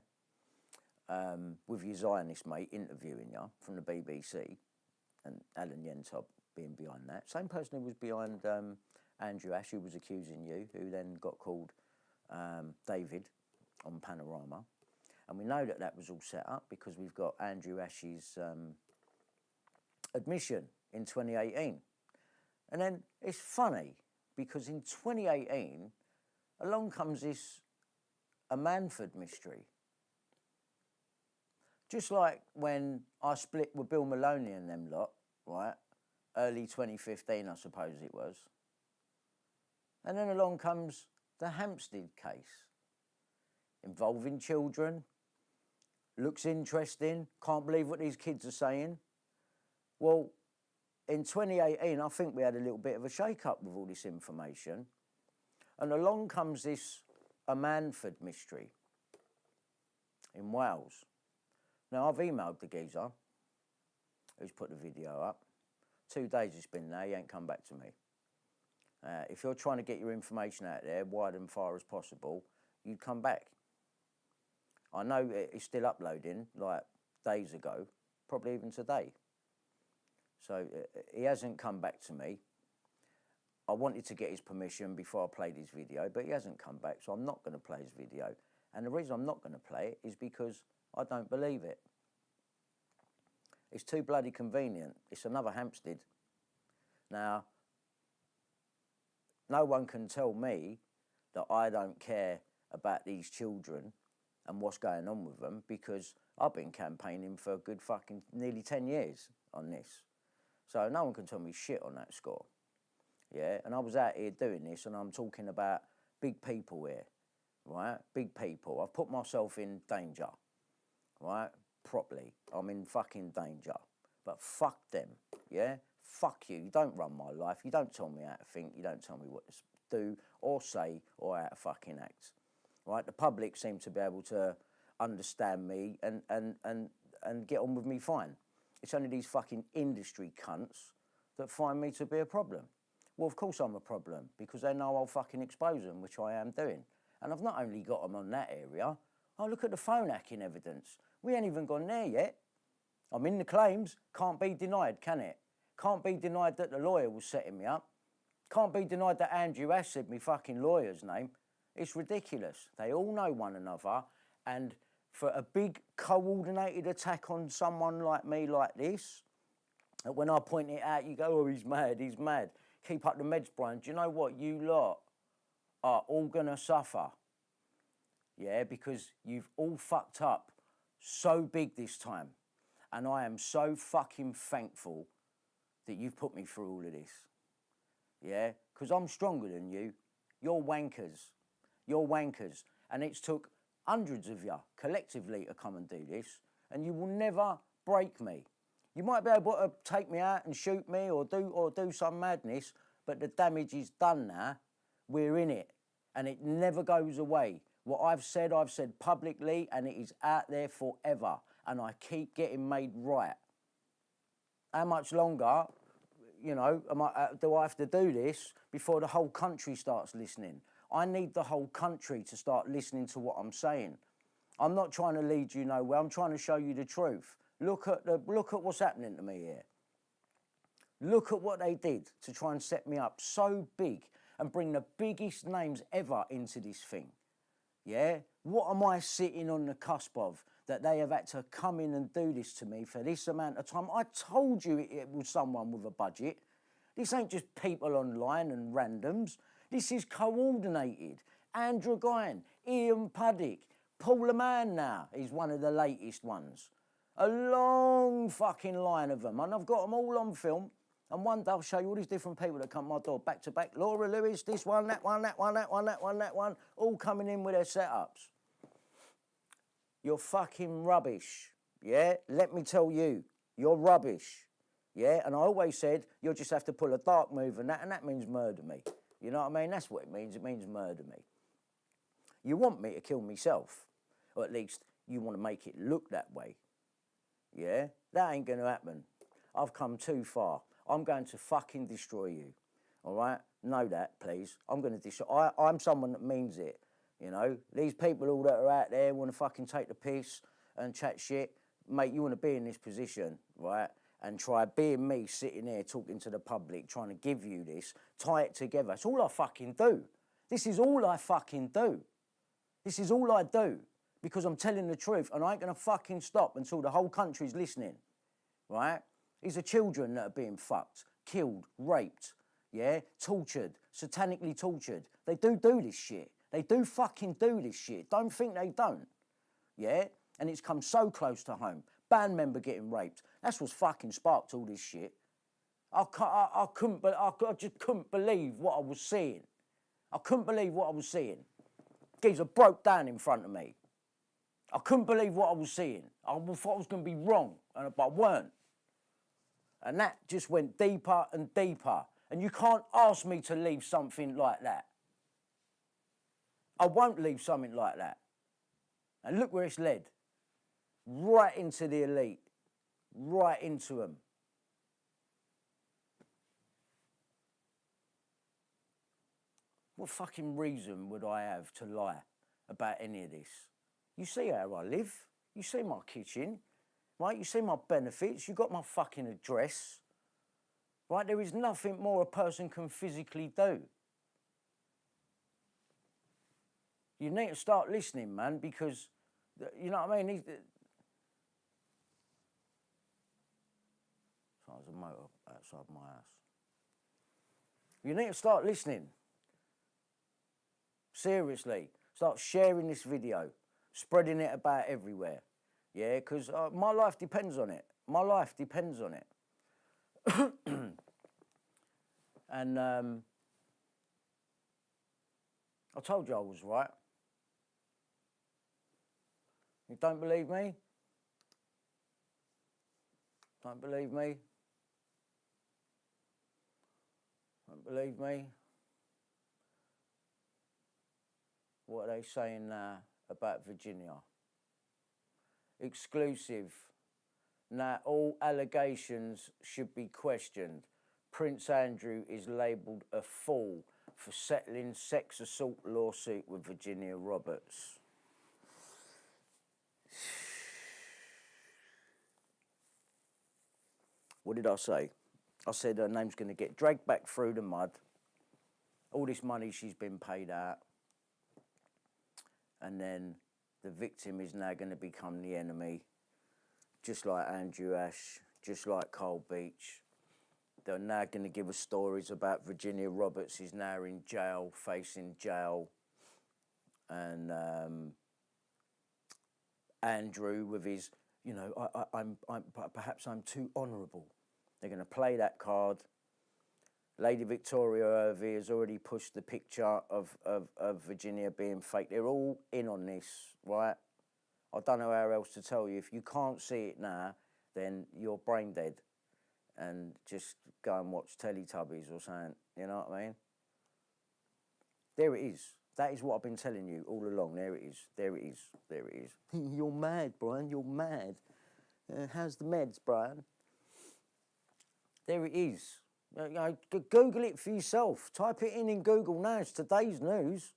with your Zionist mate interviewing you from the BBC, and Alan Yentob being behind that. Same person who was behind Andrew Ash, who was accusing you, who then got called David on Panorama. And we know that that was all set up because we've got Andrew Ash's admission in 2018. And then it's funny because in 2018, along comes this a Manford mystery. Just like when I split with Bill Maloney and them lot, right? Early 2015, I suppose it was. And then along comes the Hampstead case, involving children, looks interesting, can't believe what these kids are saying. Well, in 2018, I think we had a little bit of a shake-up with all this information. And along comes this a Manford mystery in Wales. Now, I've emailed the geezer who's put the video up. 2 days it's been there, he ain't come back to me. If you're trying to get your information out there wide and far as possible, you'd come back. I know it's still uploading, like days ago, probably even today. So he hasn't come back to me. I wanted to get his permission before I played his video, but he hasn't come back, so I'm not going to play his video. And the reason I'm not going to play it is because I don't believe it. It's too bloody convenient. It's another Hampstead. Now, no one can tell me that I don't care about these children and what's going on with them, because I've been campaigning for a good fucking nearly 10 years on this. So no one can tell me shit on that score. Yeah, and I was out here doing this, and I'm talking about big people here, right? Big people. I've put myself in danger, right? Properly. I'm in fucking danger. But fuck them, yeah? Fuck you. You don't run my life. You don't tell me how to think. You don't tell me what to do or say or how to fucking act, right? The public seem to be able to understand me and get on with me fine. It's only these fucking industry cunts that find me to be a problem. Well, of course I'm a problem, because they know I'll fucking expose them, which I am doing. And I've not only got them on that area, oh, look at the phone hacking evidence. We ain't even gone there yet. I'm in the claims. Can't be denied, can it? Can't be denied that the lawyer was setting me up. Can't be denied that Andrew Ash said me fucking lawyer's name. It's ridiculous. They all know one another, and for a big coordinated attack on someone like me like this, that when I point it out, you go, oh, he's mad, he's mad. Keep up the meds, Brian. Do you know what? You lot are all going to suffer. Yeah, because you've all fucked up so big this time. And I am so fucking thankful that you've put me through all of this. Yeah, because I'm stronger than you. You're wankers. You're wankers. And it's took hundreds of you collectively to come and do this, and you will never break me. You might be able to take me out and shoot me or do some madness, but the damage is done now. We're in it, and it never goes away. What I've said publicly, and it is out there forever, and I keep getting made right. How much longer, you know, do I have to do this before the whole country starts listening? I need the whole country to start listening to what I'm saying. I'm not trying to lead you nowhere. I'm trying to show you the truth. Look at what's happening to me here. Look at what they did to try and set me up so big and bring the biggest names ever into this thing. Yeah? What am I sitting on the cusp of that they have had to come in and do this to me for this amount of time? I told you it was someone with a budget. This ain't just people online and randoms. This is coordinated. Andrew Guyan, Ian Puddick, Paul Mann now is one of the latest ones. A long fucking line of them, and I've got them all on film. And one day I'll show you all these different people that come to my door, back to back. Laura Lewis, this one, that one, that one, that one, that one, that one, all coming in with their setups. You're fucking rubbish, yeah? Let me tell you, you're rubbish, yeah? And I always said, you'll just have to pull a dark move and that means murder me. You know what I mean? That's what it means. It means murder me. You want me to kill myself, or at least you want to make it look that way. Yeah? That ain't going to happen. I've come too far. I'm going to fucking destroy you. All right? Know that, please. I'm going to destroy... I'm someone that means it, you know? These people all that are out there want to fucking take the piss and chat shit. Mate, you want to be in this position, right? And try being me sitting there talking to the public, trying to give you this, tie it together. It's all I fucking do. This is all I fucking do. This is all I do. Because I'm telling the truth and I ain't going to fucking stop until the whole country's listening, right? These are children that are being fucked, killed, raped, yeah? Tortured, satanically tortured. They do this shit. They do fucking do this shit. Don't think they don't, yeah? And it's come so close to home. Band member getting raped. That's what's fucking sparked all this shit. I just couldn't believe what I was seeing. I couldn't believe what I was seeing. Geezer broke down in front of me. I couldn't believe what I was seeing. I thought I was going to be wrong, but I weren't. And that just went deeper and deeper. And you can't ask me to leave something like that. I won't leave something like that. And look where it's led. Right into the elite. Right into them. What fucking reason would I have to lie about any of this? You see how I live. You see my kitchen. Right? You see my benefits. You got my fucking address. Right? There is nothing more a person can physically do. You need to start listening, man, because, you know what I mean? There's a motor outside my house. You need to start listening. Seriously. Start sharing this video. Spreading it about everywhere. Yeah, because my life depends on it. My life depends on it. And I told you I was right. You don't believe me? Don't believe me? Don't believe me? What are they saying now about Virginia? Exclusive. Now all allegations should be questioned. Prince Andrew is labelled a fool for settling sex assault lawsuit with Virginia Roberts. What did I say? I said her name's going to get dragged back through the mud. All this money she's been paid out. And then the victim is now going to become the enemy. Just like Andrew Ash, just like Cole Beech. They're now going to give us stories about Virginia Roberts is now in jail, facing jail. And Andrew with his, you know, perhaps I'm too honourable. They're going to play that card. Lady Victoria Hervey has already pushed the picture of Virginia being fake. They're all in on this, right? I don't know how else to tell you. If you can't see it now, then you're brain dead. And just go and watch Teletubbies or something, you know what I mean? There it is. That is what I've been telling you all along. There it is. There it is. There it is. You're mad, Brian. You're mad. How's the meds, Brian? There it is. You know, Google it for yourself. Type it in Google now. It's today's news.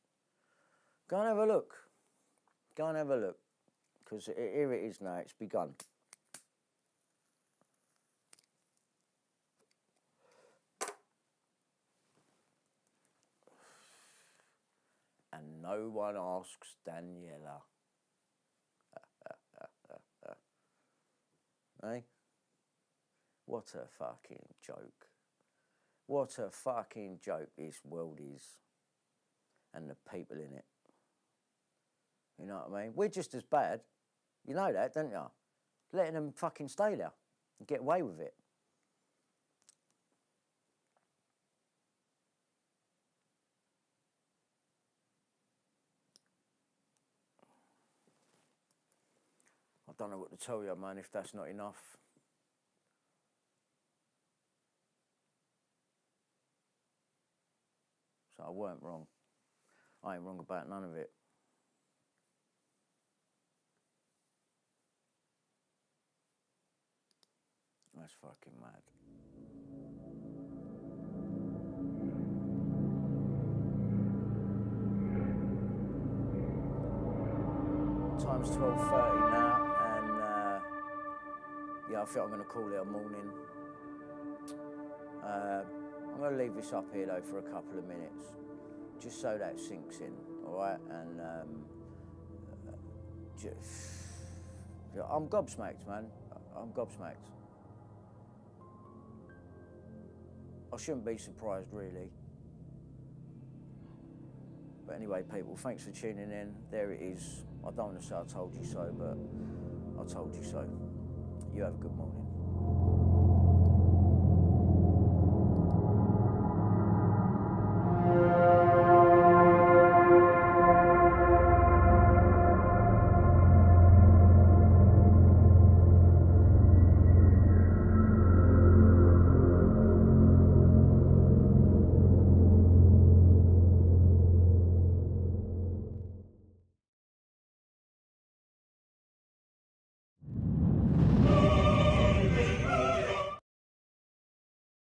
Go and have a look. Go and have a look. Because here it is now. It's begun. And no one asks Daniela. Eh? What a fucking joke. What a fucking joke this world is. And the people in it. You know what I mean? We're just as bad. You know that, don't you? Letting them fucking stay there and get away with it. I don't know what to tell you, man, if that's not enough. So I weren't wrong. I ain't wrong about none of it. That's fucking mad. Time's 12:30 now, and yeah, I think I'm going to call it a morning. I'm going to leave this up here though for a couple of minutes, just so that sinks in, all right? And I'm gobsmacked, man. I'm gobsmacked. I shouldn't be surprised, really. But anyway, people, thanks for tuning in. There it is. I don't want to say I told you so, but I told you so. You have a good morning.